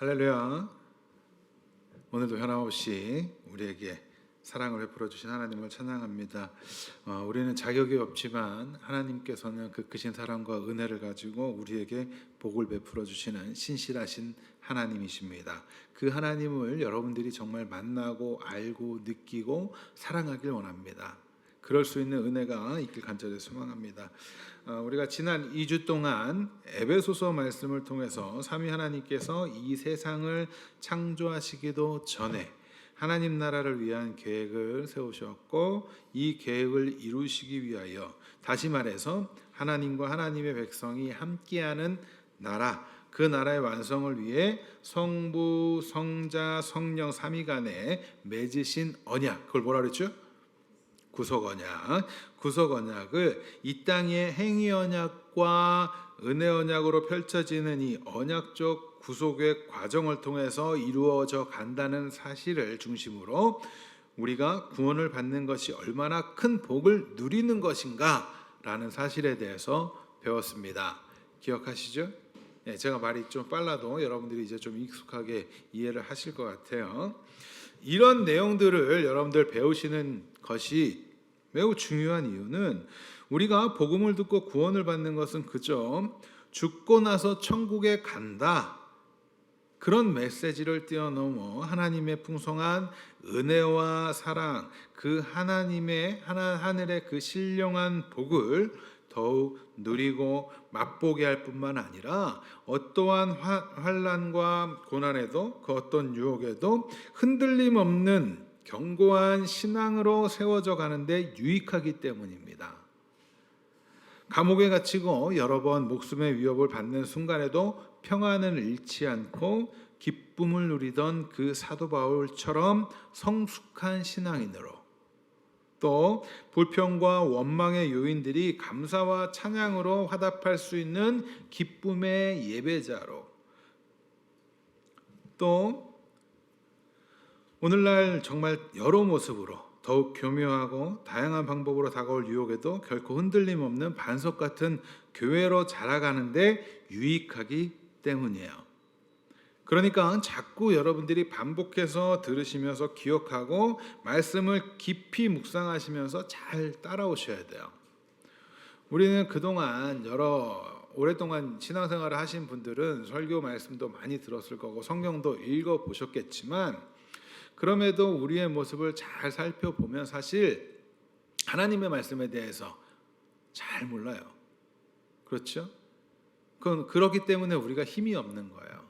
할렐루야. 오늘도 변함없이 우리에게 사랑을 베풀어 주신 하나님을 찬양합니다. 우리는 자격이 없지만 하나님께서는 그 크신 사랑과 은혜를 가지고 우리에게 복을 베풀어 주시는 신실하신 하나님이십니다. 그 하나님을 여러분들이 정말 만나고 알고 느끼고 사랑하길 원합니다. 그럴 수 있는 은혜가 있길 간절히 소망합니다. 우리가 지난 2주 동안 에베소서 말씀을 통해서 삼위 하나님께서 이 세상을 창조하시기도 전에 하나님 나라를 위한 계획을 세우셨고 이 계획을 이루시기 위하여, 다시 말해서 하나님과 하나님의 백성이 함께하는 나라, 그 나라의 완성을 위해 성부, 성자, 성령 삼위 간에 맺으신 언약, 그걸 뭐라 그랬죠? 구속 언약. 구속 언약을 이 땅의 행위 언약과 은혜 언약으로 펼쳐지는 이 언약적 구속의 과정을 통해서 이루어져 간다는 사실을 중심으로 우리가 구원을 받는 것이 얼마나 큰 복을 누리는 것인가라는 사실에 대해서 배웠습니다. 기억하시죠? 네, 제가 말이 좀 빨라도 여러분들이 이제 좀 익숙하게 이해를 하실 것 같아요. 이런 내용들을 여러분들 배우시는 것이 매우 중요한 이유는, 우리가 복음을 듣고 구원을 받는 것은 그저 죽고 나서 천국에 간다, 그런 메시지를 뛰어넘어 하나님의 풍성한 은혜와 사랑, 그 하나님의 하늘의 그 신령한 복을 더욱 누리고 맛보게 할 뿐만 아니라 어떠한 환난과 고난에도, 그 어떤 유혹에도 흔들림 없는 견고한 신앙으로 세워져 가는데 유익하기 때문입니다. 감옥에 갇히고 여러 번 목숨의 위협을 받는 순간에도 평안을 잃지 않고 기쁨을 누리던 그 사도 바울처럼 성숙한 신앙인으로, 또 불평과 원망의 요인들이 감사와 찬양으로 화답할 수 있는 기쁨의 예배자로, 또 오늘날 정말 여러 모습으로 더욱 교묘하고 다양한 방법으로 다가올 유혹에도 결코 흔들림 없는 반석 같은 교회로 자라가는데 유익하기 때문이에요. 그러니까 자꾸 여러분들이 반복해서 들으시면서 기억하고 말씀을 깊이 묵상하시면서 잘 따라오셔야 돼요. 우리는 그동안 오랫동안 신앙생활을 하신 분들은 설교 말씀도 많이 들었을 거고 성경도 읽어보셨겠지만, 그럼에도 우리의 모습을 잘 살펴보면 사실 하나님의 말씀에 대해서 잘 몰라요. 그렇죠? 그렇기 때문에 우리가 힘이 없는 거예요.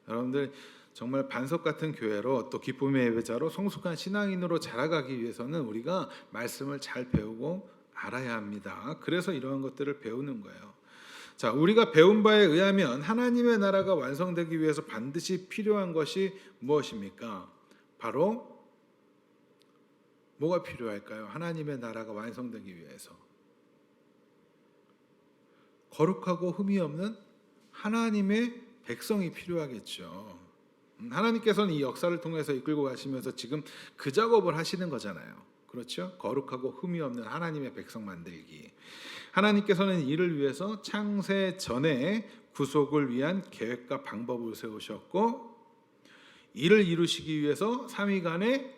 여러분들 정말 반석 같은 교회로, 또 기쁨의 예배자로 성숙한 신앙인으로 자라가기 위해서는 우리가 말씀을 잘 배우고 알아야 합니다. 그래서 이러한 것들을 배우는 거예요. 자, 우리가 배운 바에 의하면 하나님의 나라가 완성되기 위해서 반드시 필요한 것이 무엇입니까? 바로 뭐가 필요할까요? 하나님의 나라가 완성되기 위해서 거룩하고 흠이 없는 하나님의 백성이 필요하겠죠. 하나님께서는 이 역사를 통해서 이끌고 가시면서 지금 그 작업을 하시는 거잖아요. 그렇죠? 거룩하고 흠이 없는 하나님의 백성 만들기. 하나님께서는 이를 위해서 창세 전에 구속을 위한 계획과 방법을 세우셨고, 이를 이루시기 위해서 삼위 간에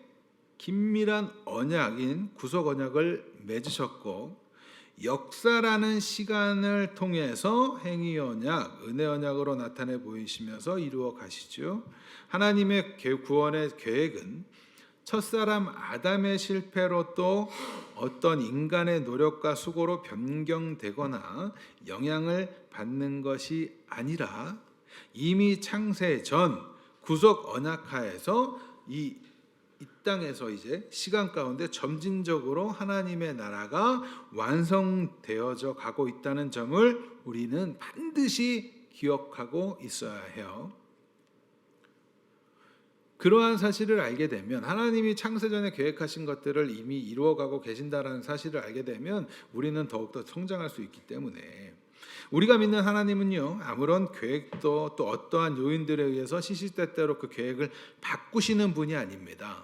긴밀한 언약인 구속 언약을 맺으셨고, 역사라는 시간을 통해서 행위 언약, 은혜 언약으로 나타내 보이시면서 이루어 가시죠. 하나님의 구원의 계획은 첫사람 아담의 실패로 또 어떤 인간의 노력과 수고로 변경되거나 영향을 받는 것이 아니라, 이미 창세 전 구속 언약하에서 이 땅에서 이제 시간 가운데 점진적으로 하나님의 나라가 완성되어져 가고 있다는 점을 우리는 반드시 기억하고 있어야 해요. 그러한 사실을 알게 되면, 하나님이 창세전에 계획하신 것들을 이미 이루어가고 계신다라는 사실을 알게 되면 우리는 더욱더 성장할 수 있기 때문에, 우리가 믿는 하나님은요, 아무런 계획도 또 어떠한 요인들에 의해서 시시때때로 그 계획을 바꾸시는 분이 아닙니다.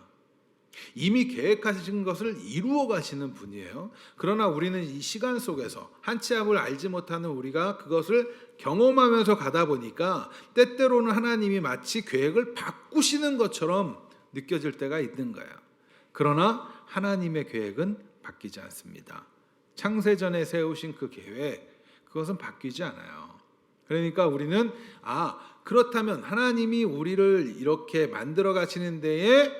이미 계획하신 것을 이루어 가시는 분이에요. 그러나 우리는 이 시간 속에서 한 치 앞을 알지 못하는 우리가 그것을 경험하면서 가다 보니까 때때로는 하나님이 마치 계획을 바꾸시는 것처럼 느껴질 때가 있는 거예요. 그러나 하나님의 계획은 바뀌지 않습니다. 창세전에 세우신 그 계획, 그것은 바뀌지 않아요. 그러니까 우리는 그렇다면 하나님이 우리를 이렇게 만들어 가시는 데에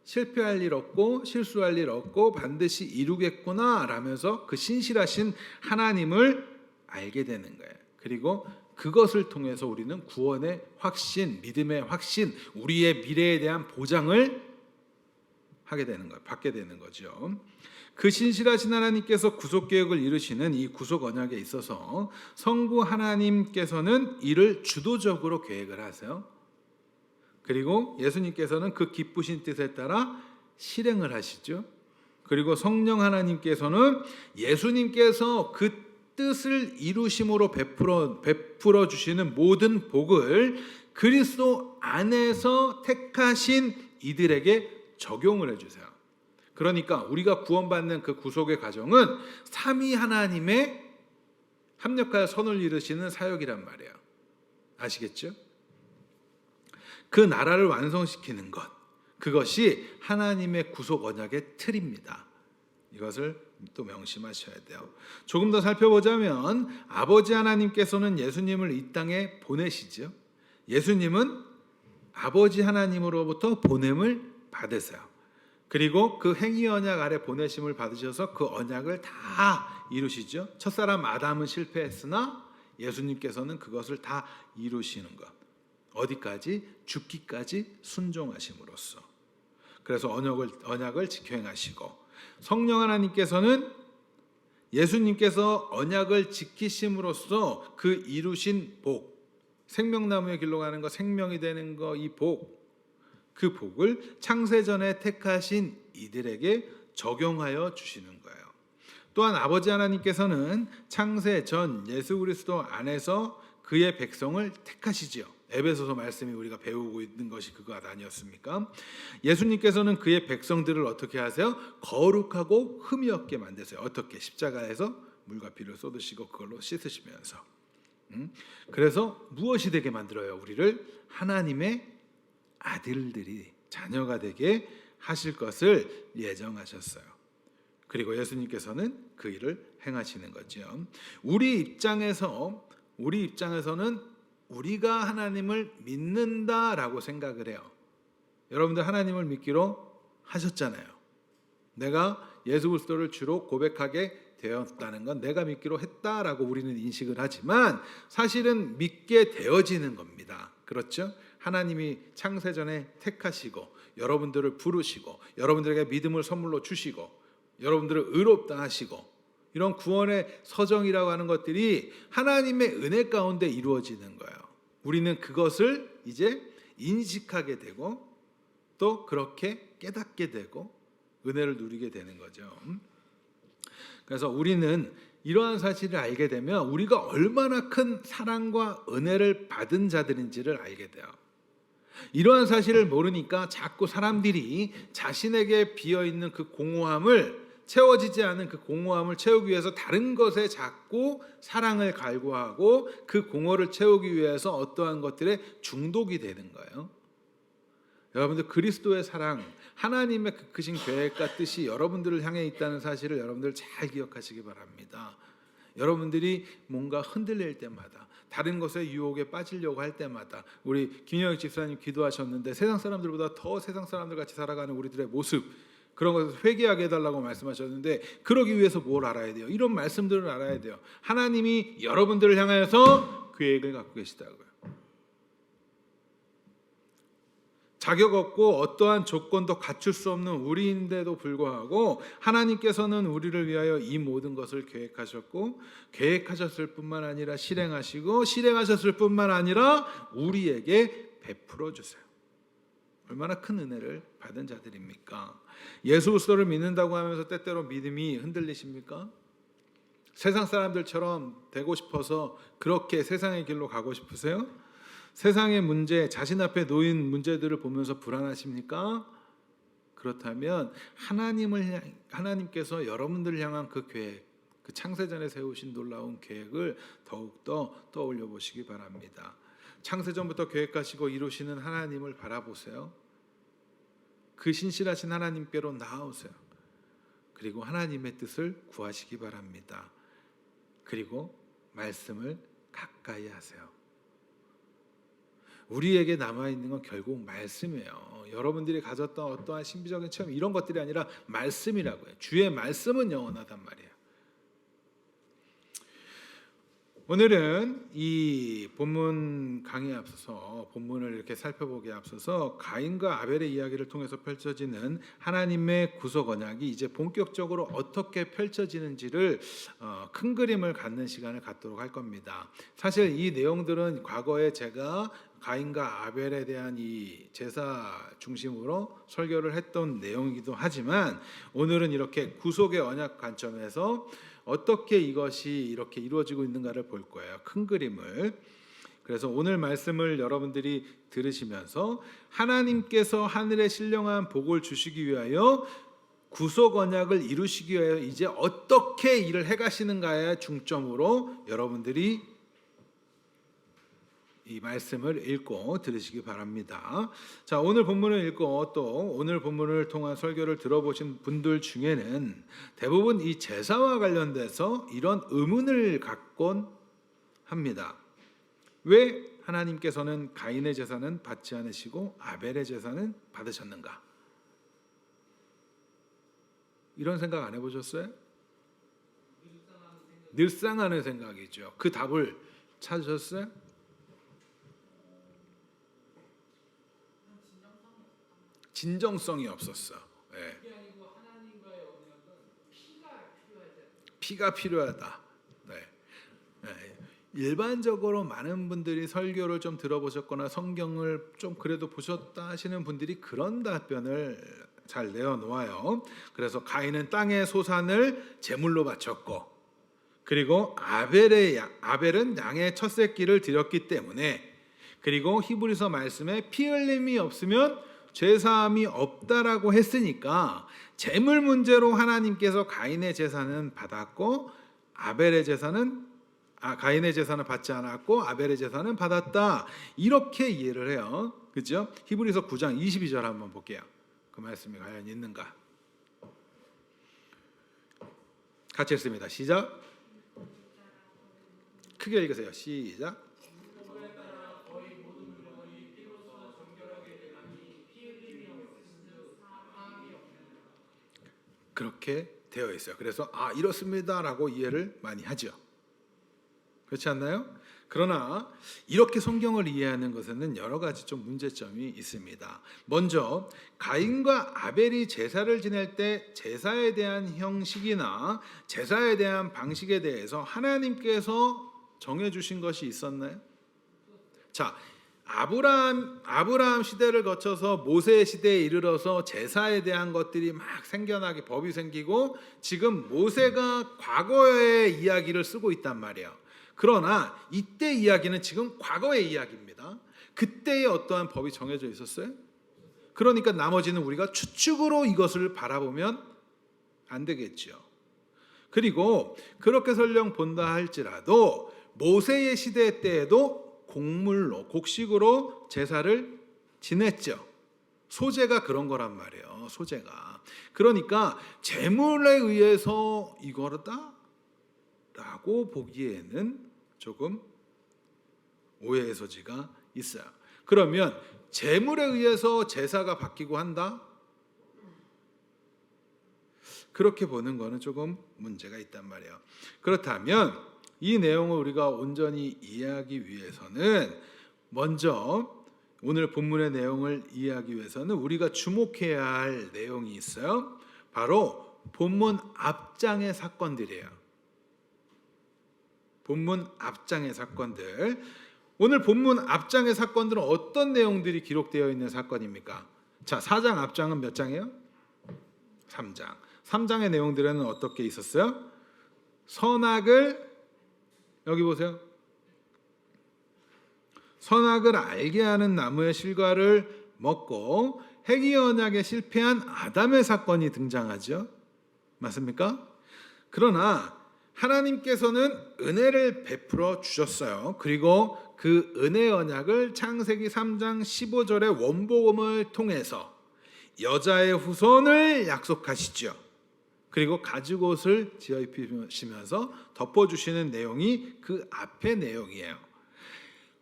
실패할 일 없고 실수할 일 없고 반드시 이루겠구나 라면서 그 신실하신 하나님을 알게 되는 거예요. 그리고 그것을 통해서 우리는 구원의 확신, 믿음의 확신, 우리의 미래에 대한 보장을 하게 되는 거예요. 받게 되는 거죠. 그 신실하신 하나님께서 구속 계획을 이루시는 이 구속 언약에 있어서 성부 하나님께서는 이를 주도적으로 계획을 하세요. 그리고 예수님께서는 그 기쁘신 뜻에 따라 실행을 하시죠. 그리고 성령 하나님께서는 예수님께서 그 뜻을 이루심으로 베풀어 주시는 모든 복을 그리스도 안에서 택하신 이들에게 적용을 해주세요. 그러니까 우리가 구원받는 그 구속의 과정은 삼위 하나님의 합력하여 선을 이루시는 사역이란 말이에요. 아시겠죠? 그 나라를 완성시키는 것, 그것이 하나님의 구속 언약의 틀입니다. 이것을 또 명심하셔야 돼요. 조금 더 살펴보자면 아버지 하나님께서는 예수님을 이 땅에 보내시죠. 예수님은 아버지 하나님으로부터 보냄을 받으세요. 그리고 그 행위 언약 아래 보내심을 받으셔서 그 언약을 다 이루시죠. 첫사람 아담은 실패했으나 예수님께서는 그것을 다 이루시는 것. 어디까지? 죽기까지 순종하심으로써. 그래서 언약을 지켜 행하시고, 성령 하나님께서는 예수님께서 언약을 지키심으로써 그 이루신 복, 생명나무의 길로 가는 거, 생명이 되는 거, 이 복, 그 복을 창세전에 택하신 이들에게 적용하여 주시는 거예요. 또한 아버지 하나님께서는 창세전 예수 그리스도 안에서 그의 백성을 택하시지요. 에베소서 말씀이 우리가 배우고 있는 것이 그거 아니었습니까? 예수님께서는 그의 백성들을 어떻게 하세요? 거룩하고 흠이 없게 만드세요. 어떻게? 십자가에서 물과 피를 쏟으시고 그걸로 씻으시면서. 그래서 무엇이 되게 만들어요? 우리를 하나님의 아들들이, 자녀가 되게 하실 것을 예정하셨어요. 그리고 예수님께서는 그 일을 행하시는 거죠. 우리 입장에서는 우리가 하나님을 믿는다라고 생각을 해요. 여러분들 하나님을 믿기로 하셨잖아요. 내가 예수 그리스도를 주로 고백하게 되었다는 건 내가 믿기로 했다라고 우리는 인식을 하지만 사실은 믿게 되어지는 겁니다. 그렇죠? 하나님이 창세전에 택하시고 여러분들을 부르시고 여러분들에게 믿음을 선물로 주시고 여러분들을 의롭다 하시고 이런 구원의 서정이라고 하는 것들이 하나님의 은혜 가운데 이루어지는 거예요. 우리는 그것을 이제 인식하게 되고 또 그렇게 깨닫게 되고 은혜를 누리게 되는 거죠. 그래서 우리는 이러한 사실을 알게 되면 우리가 얼마나 큰 사랑과 은혜를 받은 자들인지를 알게 돼요. 이러한 사실을 모르니까 자꾸 사람들이 자신에게 비어있는 그 공허함을 채워지지 않은 그 공허함을 채우기 위해서 다른 것에 자꾸 사랑을 갈구하고 그 공허를 채우기 위해서 어떠한 것들에 중독이 되는 거예요. 여러분들 그리스도의 사랑, 하나님의 그 크신 계획과 뜻이 여러분들을 향해 있다는 사실을 여러분들 잘 기억하시기 바랍니다. 여러분들이 뭔가 흔들릴 때마다 다른 것에 유혹에 빠지려고 할 때마다 우리 김영혁 집사님 기도하셨는데 세상 사람들보다 더 세상 사람들 같이 살아가는 우리들의 모습 그런 것을 회개하게 해달라고 말씀하셨는데 그러기 위해서 뭘 알아야 돼요? 이런 말씀들을 알아야 돼요. 하나님이 여러분들을 향하여서 계획을 갖고 계시다고요. 자격 없고 어떠한 조건도 갖출 수 없는 우리인데도 불구하고 하나님께서는 우리를 위하여 이 모든 것을 계획하셨고 계획하셨을 뿐만 아니라 실행하시고 실행하셨을 뿐만 아니라 우리에게 베풀어 주세요. 얼마나 큰 은혜를 받은 자들입니까? 예수 그리스도를 믿는다고 하면서 때때로 믿음이 흔들리십니까? 세상 사람들처럼 되고 싶어서 그렇게 세상의 길로 가고 싶으세요? 세상의 문제, 자신 앞에 놓인 문제들을 보면서 불안하십니까? 그렇다면 하나님께서 여러분들을 향한 그 계획, 그 창세전에 세우신 놀라운 계획을 더욱더 떠올려 보시기 바랍니다. 창세전부터 계획하시고 이루시는 하나님을 바라보세요. 그 신실하신 하나님께로 나아오세요. 그리고 하나님의 뜻을 구하시기 바랍니다. 그리고 말씀을 가까이 하세요. 우리에게 남아있는 건 결국 말씀이에요. 여러분들이 가졌던 어떠한 신비적인 체험 이런 것들이 아니라 말씀이라고요. 주의 말씀은 영원하단 말이에요. 오늘은 이 본문 강의에 앞서서 본문을 이렇게 살펴보기에 앞서서 가인과 아벨의 이야기를 통해서 펼쳐지는 하나님의 구속 언약이 이제 본격적으로 어떻게 펼쳐지는지를 큰 그림을 갖는 시간을 갖도록 할 겁니다. 사실 이 내용들은 과거에 제가 가인과 아벨에 대한 이 제사 중심으로 설교를 했던 내용이기도 하지만 오늘은 이렇게 구속의 언약 관점에서 어떻게 이것이 이렇게 이루어지고 있는가를 볼 거예요. 큰 그림을. 그래서 오늘 말씀을 여러분들이 들으시면서 하나님께서 하늘에 신령한 복을 주시기 위하여 구속 언약을 이루시기 위하여 이제 어떻게 일을 해가시는가에 중점으로 여러분들이 이 말씀을 읽고 들으시기 바랍니다. 자, 오늘 본문을 읽고 또 오늘 본문을 통한 설교를 들어보신 분들 중에는 대부분 이 제사와 관련돼서 이런 의문을 갖곤 합니다. 왜 하나님께서는 가인의 제사는 받지 않으시고 아벨의 제사는 받으셨는가? 이런 생각 안 해보셨어요? 늘상하는 생각이죠. 그 답을 찾으셨어요? 진정성이 없었어. 네. 피가 필요하다. 네. 네. 일반적으로 많은 분들이 설교를 좀 들어보셨거나 성경을 좀 그래도 보셨다 하시는 분들이 그런 답변을 잘 내어놓아요. 그래서 가인은 땅의 소산을 제물로 바쳤고, 그리고 아벨은 양의 첫 새끼를 드렸기 때문에, 그리고 히브리서 말씀에 피 흘림이 없으면 죄사함이 없다라고 했으니까 재물 문제로 하나님께서 가인의 제사는 받았고 가인의 제사는 받지 않았고 아벨의 제사는 받았다. 이렇게 이해를 해요. 그렇죠? 히브리서 9장 22절 한번 볼게요. 그 말씀이 과연 있는가? 같이 읽습니다. 시작. 크게 읽으세요. 시작. 그렇게 되어 있어요. 그래서 이렇습니다라고 이해를 많이 하죠. 그렇지 않나요? 그러나 이렇게 성경을 이해하는 것에는 여러 가지 좀 문제점이 있습니다. 먼저 가인과 아벨이 제사를 지낼 때 제사에 대한 형식이나 제사에 대한 방식에 대해서 하나님께서 정해주신 것이 있었나요? 자, 아브라함 시대를 거쳐서 모세 시대에 이르러서 제사에 대한 것들이 막 생겨나게 법이 생기고 지금 모세가 과거의 이야기를 쓰고 있단 말이에요. 그러나 이때 이야기는 지금 과거의 이야기입니다. 그때의 어떠한 법이 정해져 있었어요? 그러니까 나머지는 우리가 추측으로 이것을 바라보면 안 되겠죠. 그리고 그렇게 설령 본다 할지라도 모세의 시대 때에도 곡식으로 제사를 지냈죠. 소재가 그런 거란 말이에요. 소재가. 그러니까 제물에 의해서 이거다 라고 보기에는 조금 오해의 소지가 있어요. 그러면 제물에 의해서 제사가 바뀌고 한다? 그렇게 보는 거는 조금 문제가 있단 말이에요. 그렇다면 이 내용을 우리가 온전히 이해하기 위해서는 먼저 오늘 본문의 내용을 이해하기 위해서는 우리가 주목해야 할 내용이 있어요. 바로 본문 앞장의 사건들이에요. 본문 앞장의 사건들. 오늘 본문 앞장의 사건들은 어떤 내용들이 기록되어 있는 사건입니까? 자, 4장 앞장은 몇 장이에요? 3장. 3장의 내용들에는 어떻게 있었어요? 선악을 여기 보세요. 선악을 알게 하는 나무의 실과를 먹고 행위 언약에 실패한 아담의 사건이 등장하죠. 맞습니까? 그러나 하나님께서는 은혜를 베풀어 주셨어요. 그리고 그 은혜 언약을 창세기 3장 15절의 원복음을 통해서 여자의 후손을 약속하시죠. 그리고 가죽옷을 지어 입히시면서 덮어주시는 내용이 그 앞의 내용이에요.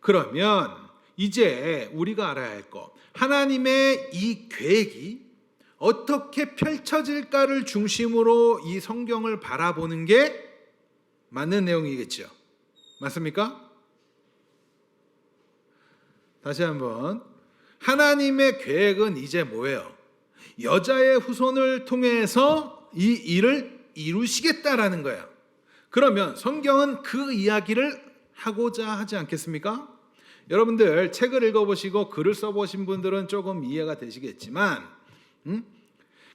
그러면 이제 우리가 알아야 할 것, 하나님의 이 계획이 어떻게 펼쳐질까를 중심으로 이 성경을 바라보는 게 맞는 내용이겠죠. 맞습니까? 다시 한번, 하나님의 계획은 이제 뭐예요? 여자의 후손을 통해서 이 일을 이루시겠다라는 거예요. 그러면 성경은 그 이야기를 하고자 하지 않겠습니까? 여러분들 책을 읽어보시고 글을 써보신 분들은 조금 이해가 되시겠지만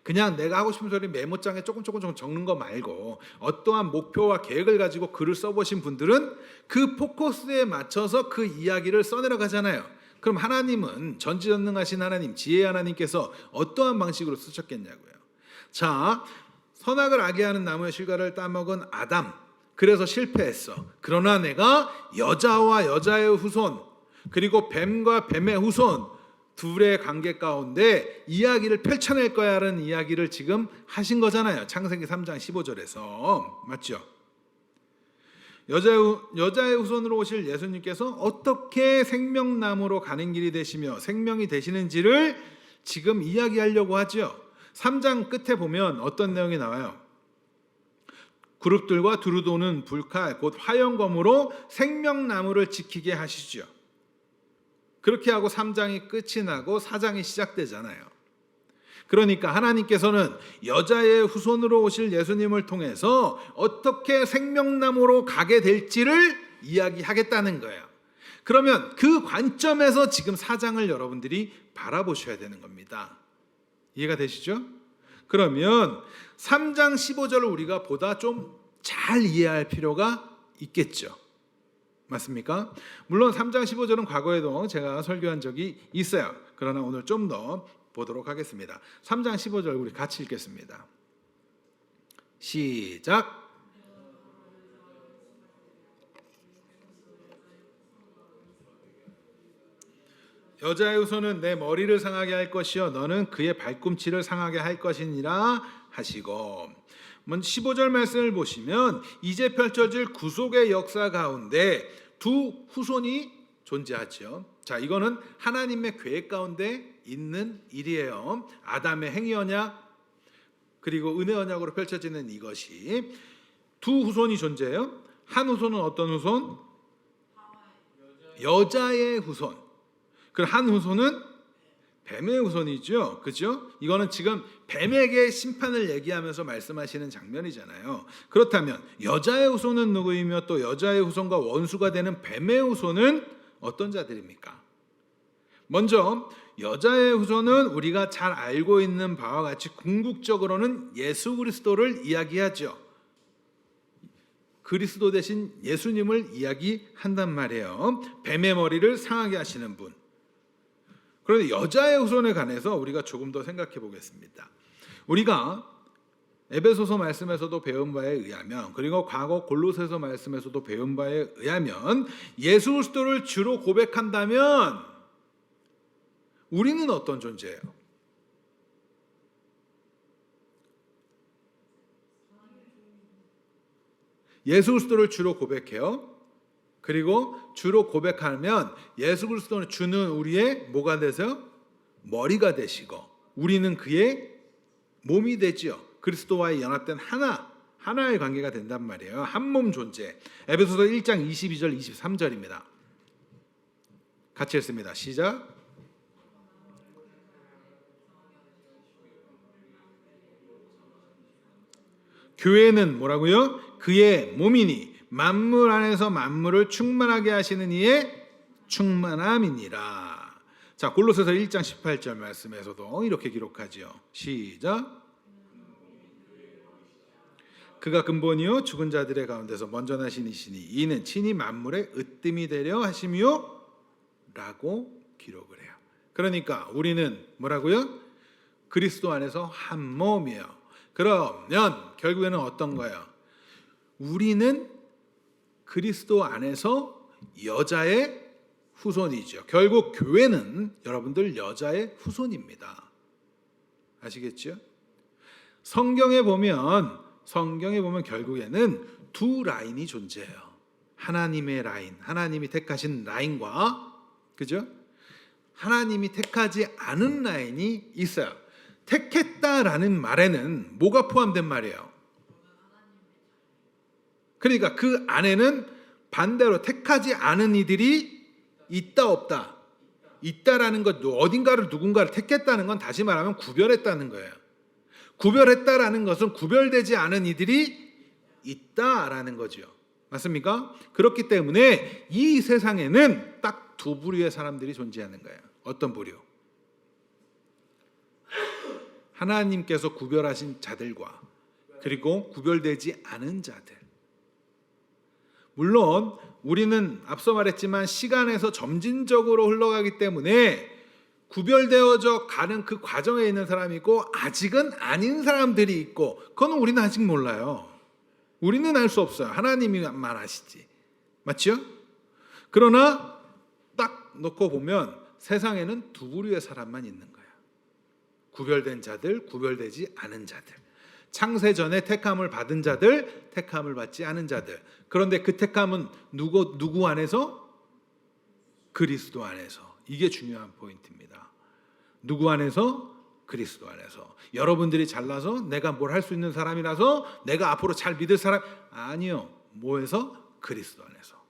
그냥 내가 하고 싶은 소리 메모장에 조금 적는 거 말고 어떠한 목표와 계획을 가지고 글을 써보신 분들은 그 포커스에 맞춰서 그 이야기를 써내려가잖아요. 그럼 하나님은 전지전능하신 하나님, 지혜의 하나님께서 어떠한 방식으로 쓰셨겠냐고요. 자, 선악을 알게 하는 나무의 실과를 따먹은 아담, 그래서 실패했어. 그러나 내가 여자와 여자의 후손, 그리고 뱀과 뱀의 후손 둘의 관계 가운데 이야기를 펼쳐낼 거야라는 이야기를 지금 하신 거잖아요. 창세기 3장 15절에서. 맞죠? 여자의 후손으로 오실 예수님께서 어떻게 생명나무로 가는 길이 되시며 생명이 되시는지를 지금 이야기하려고 하죠. 3장 끝에 보면 어떤 내용이 나와요? 그룹들과 두루 도는 불칼 곧 화영검으로 생명나무를 지키게 하시죠. 그렇게 하고 3장이 끝이 나고 4장이 시작되잖아요. 그러니까 하나님께서는 여자의 후손으로 오실 예수님을 통해서 어떻게 생명나무로 가게 될지를 이야기하겠다는 거예요. 그러면 그 관점에서 지금 4장을 여러분들이 바라보셔야 되는 겁니다. 이해가 되시죠? 그러면 3장 15절을 우리가 보다 좀 잘 이해할 필요가 있겠죠. 맞습니까? 물론 3장 15절은 과거에도 제가 설교한 적이 있어요. 그러나 오늘 좀 더 보도록 하겠습니다. 3장 15절 우리 같이 읽겠습니다. 시작. 여자의 후손은 내 머리를 상하게 할 것이요 너는 그의 발꿈치를 상하게 할 것이니라 하시고, 15절 말씀을 보시면 이제 펼쳐질 구속의 역사 가운데 두 후손이 존재하죠. 자, 이거는 하나님의 계획 가운데 있는 일이에요. 아담의 행위 언약 그리고 은혜 언약으로 펼쳐지는 이것이 두 후손이 존재해요. 한 후손은 어떤 후손? 여자의 후손. 그리고 한 후손은 뱀의 후손이죠. 그죠? 이거는 지금 뱀에게 심판을 얘기하면서 말씀하시는 장면이잖아요. 그렇다면 여자의 후손은 누구이며 또 여자의 후손과 원수가 되는 뱀의 후손은 어떤 자들입니까? 먼저 여자의 후손은 우리가 잘 알고 있는 바와 같이 궁극적으로는 예수 그리스도를 이야기하죠. 그리스도 대신 예수님을 이야기한단 말이에요. 뱀의 머리를 상하게 하시는 분. 그런데 여자의 후손에 관해서 우리가 조금 더 생각해 보겠습니다. 우리가 에베소서 말씀에서도 배운 바에 의하면, 그리고 과거 골로새서 말씀에서도 배운 바에 의하면 예수 그리스도를 주로 고백한다면 우리는 어떤 존재예요? 예수 그리스도를 주로 고백해요. 그리고 주로 고백하면 예수 그리스도는 주는 우리의 뭐가 되세요? 머리가 되시고 우리는 그의 몸이 되지요. 그리스도와의 연합된 하나의 관계가 된단 말이에요. 한 몸 존재. 에베소서 1장 22절 23절입니다. 같이 읽습니다. 시작. 교회는 뭐라고요? 그의 몸이니 만물 안에서 만물을 충만하게 하시는 이의 충만함이니라. 자, 골로새서 1장 18절 말씀에서도 이렇게 기록하지요. 시작. 그가 근본이요 죽은 자들의 가운데서 먼저 나신 이시니 이는 친히 만물의 으뜸이 되려 하심이요 라고 기록을 해요. 그러니까 우리는 뭐라고요? 그리스도 안에서 한 몸이에요. 그러면 결국에는 어떤 거예요? 우리는 그리스도 안에서 여자의 후손이죠. 결국 교회는 여러분들 여자의 후손입니다. 아시겠죠? 성경에 보면 결국에는 두 라인이 존재해요. 하나님의 라인, 하나님이 택하신 라인과, 그죠? 하나님이 택하지 않은 라인이 있어요. 택했다라는 말에는 뭐가 포함된 말이에요? 그러니까 그 안에는 반대로 택하지 않은 이들이 있다 없다. 있다라는 것, 어딘가를 누군가를 택했다는 건 다시 말하면 구별했다는 거예요. 구별했다라는 것은 구별되지 않은 이들이 있다라는 거죠. 맞습니까? 그렇기 때문에 이 세상에는 딱 두 부류의 사람들이 존재하는 거예요. 어떤 부류? 하나님께서 구별하신 자들과 그리고 구별되지 않은 자들. 물론 우리는 앞서 말했지만 시간에서 점진적으로 흘러가기 때문에 구별되어져 가는 그 과정에 있는 사람이 있고 아직은 아닌 사람들이 있고, 그건 우리는 아직 몰라요. 우리는 알 수 없어요. 하나님이만 아시지. 맞죠? 그러나 딱 놓고 보면 세상에는 두 부류의 사람만 있는 거예요. 구별된 자들, 구별되지 않은 자들. 창세전에 택함을 받은 자들, 택함을 받지 않은 자들. 그런데 그 택함은 누구 안에서? 그리스도 안에서. 이게 중요한 포인트입니다. 누구 안에서? 그리스도 안에서. 여러분들이 잘나서 내가 뭘 할 수 있는 사람이라서 내가 앞으로 잘 믿을 사람, 아니요. 뭐에서? 그리스도 안에서.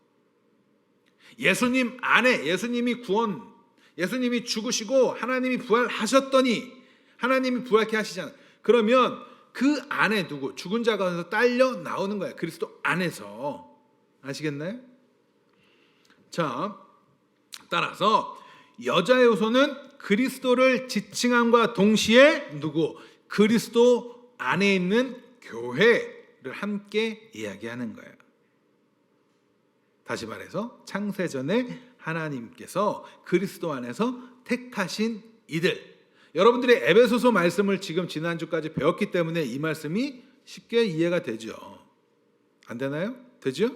예수님 안에, 예수님이 죽으시고 하나님이 부활하셨더니, 하나님이 부활케 하시잖아요. 그러면 그 안에 누구? 죽은 자 가운데서 딸려 나오는 거예요. 그리스도 안에서. 아시겠나요? 자, 따라서 여자의 후손은 그리스도를 지칭함과 동시에 누구? 그리스도 안에 있는 교회를 함께 이야기하는 거예요. 다시 말해서 창세전에 하나님께서 그리스도 안에서 택하신 이들. 여러분들이 에베소서 말씀을 지금 지난주까지 배웠기 때문에 이 말씀이 쉽게 이해가 되죠. 안 되나요? 되죠?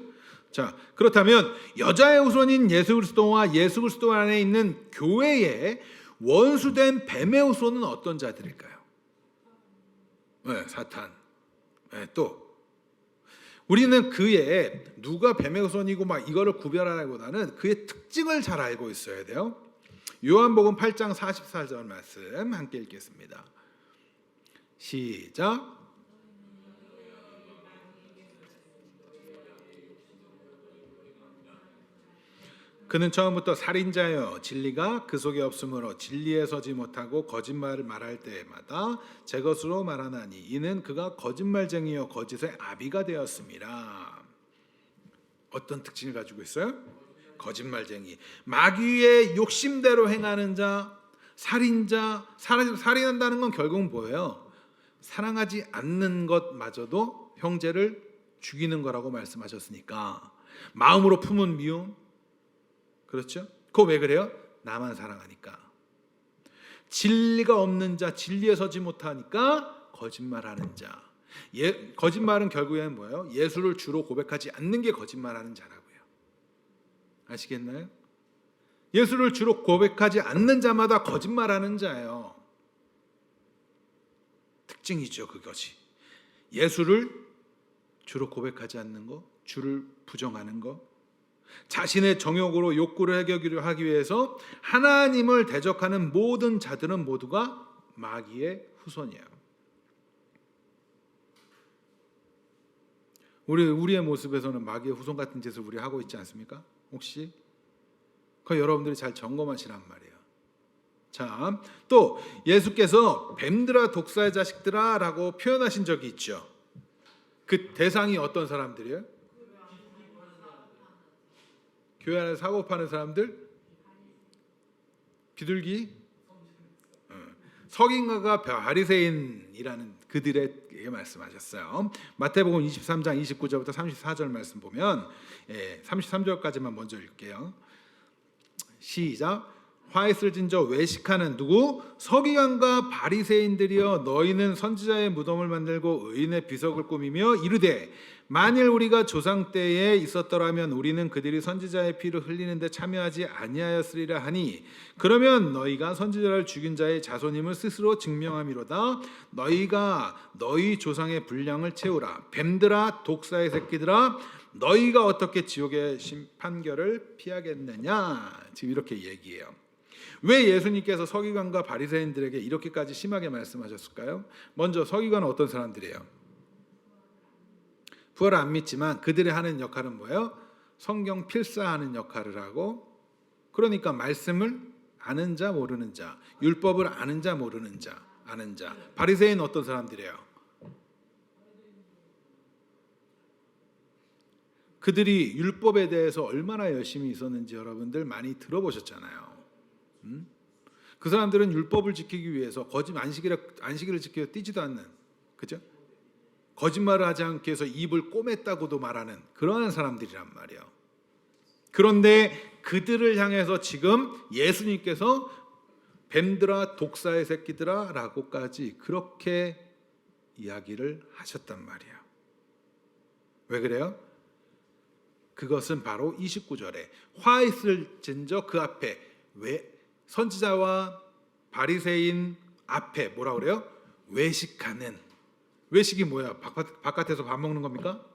자, 그렇다면 여자의 후손인 예수 그리스도와 예수 그리스도 안에 있는 교회의 원수된 뱀의 후손은 어떤 자들일까요? 네, 사탄. 네, 또 우리는 그의 누가 뱀의 후손이고 막 이거를 구별하기보다는 그의 특징을 잘 알고 있어야 돼요. 요한복음 8장 44절 말씀 함께 읽겠습니다. 시작. 그는 처음부터 살인자여 진리가 그 속에 없으므로 진리에 서지 못하고 거짓말을 말할 때마다 제 것으로 말하나니 이는 그가 거짓말쟁이요 거짓의 아비가 되었습니다. 어떤 특징을 가지고 있어요? 거짓말쟁이. 마귀의 욕심대로 행하는 자, 살인자. 살인한다는 건 결국은 뭐예요? 사랑하지 않는 것마저도 형제를 죽이는 거라고 말씀하셨으니까 마음으로 품은 미움. 그렇죠? 그거 왜 그래요? 나만 사랑하니까. 진리가 없는 자, 진리에 서지 못하니까 거짓말하는 자. 거짓말은 결국에는 뭐예요? 예수를 주로 고백하지 않는 게 거짓말하는 자라고요. 아시겠나요? 예수를 주로 고백하지 않는 자마다 거짓말하는 자예요. 특징이죠, 그것이. 예수를 주로 고백하지 않는 거, 주를 부정하는 거, 자신의 정욕으로 욕구를 해결하기 하기 위해서 하나님을 대적하는 모든 자들은 모두가 마귀의 후손이에요. 우리의 모습에서는 마귀의 후손 같은 짓을 우리 하고 있지 않습니까? 혹시? 그거 여러분들이 잘 점검하시란 말이에요. 자, 또 예수께서 뱀들아 독사의 자식들아 라고 표현하신 적이 있죠. 그 대상이 어떤 사람들이에요? 교회 안에서 사고 파는 사람들, 비둘기, 석인가가 바리새인이라는 그들에게 말씀하셨어요. 마태복음 23장 29절부터 34절 말씀 보면 33절까지만 먼저 읽게요. 시작. 화 있을 진저 외식하는 누구? 서기관과 바리새인들이여 너희는 선지자의 무덤을 만들고 의인의 비석을 꾸미며 이르되 만일 우리가 조상 때에 있었더라면 우리는 그들이 선지자의 피를 흘리는데 참여하지 아니하였으리라 하니 그러면 너희가 선지자를 죽인 자의 자손임을 스스로 증명함이로다. 너희가 너희 조상의 분량을 채우라. 뱀들아 독사의 새끼들아 너희가 어떻게 지옥의 심판결을 피하겠느냐. 지금 이렇게 얘기해요. 왜 예수님께서 서기관과 바리새인들에게 이렇게까지 심하게 말씀하셨을까요? 먼저 서기관은 어떤 사람들이에요? 부활을 안 믿지만 그들이 하는 역할은 뭐예요? 성경 필사하는 역할을 하고, 그러니까 말씀을 아는 자 모르는 자, 율법을 아는 자 모르는 자, 아는 자. 바리새인은 어떤 사람들이에요? 그들이 율법에 대해서 얼마나 열심히 있었는지 여러분들 많이 들어보셨잖아요. 그 사람들은 율법을 지키기 위해서 안식일을 지키려 뛰지도 않는, 그죠? 거짓말을 하지 않기 위해서 입을 꼬맸다고도 말하는 그러한 사람들이란 말이에요. 그런데 그들을 향해서 지금 예수님께서 뱀들아 독사의 새끼들아 라고까지 그렇게 이야기를 하셨단 말이에요. 왜 그래요? 그것은 바로 29절에 화 있을진저 그 앞에, 왜 선지자와 바리새인 앞에 뭐라 그래요? 외식하는. 외식이 뭐야? 바깥에서 밥 먹는 겁니까?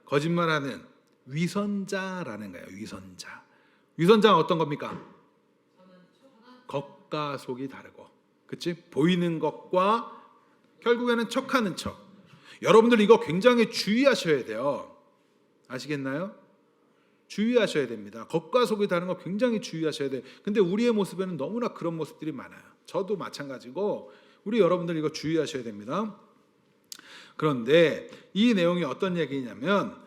거짓말하는 위선자라는 거예요. 위선자. 위선자는 어떤 겁니까? 겉과 속이 다르고, 그치? 보이는 것과 결국에는 척하는 척. 여러분들 이거 굉장히 주의하셔야 돼요. 아시겠나요? 주의하셔야 됩니다. 겉과 속이 다른 거 굉장히 주의하셔야 돼요. 근데 우리의 모습에는 너무나 그런 모습들이 많아요. 저도 마찬가지고 우리 여러분들 이거 주의하셔야 됩니다. 그런데 이 내용이 어떤 얘기냐면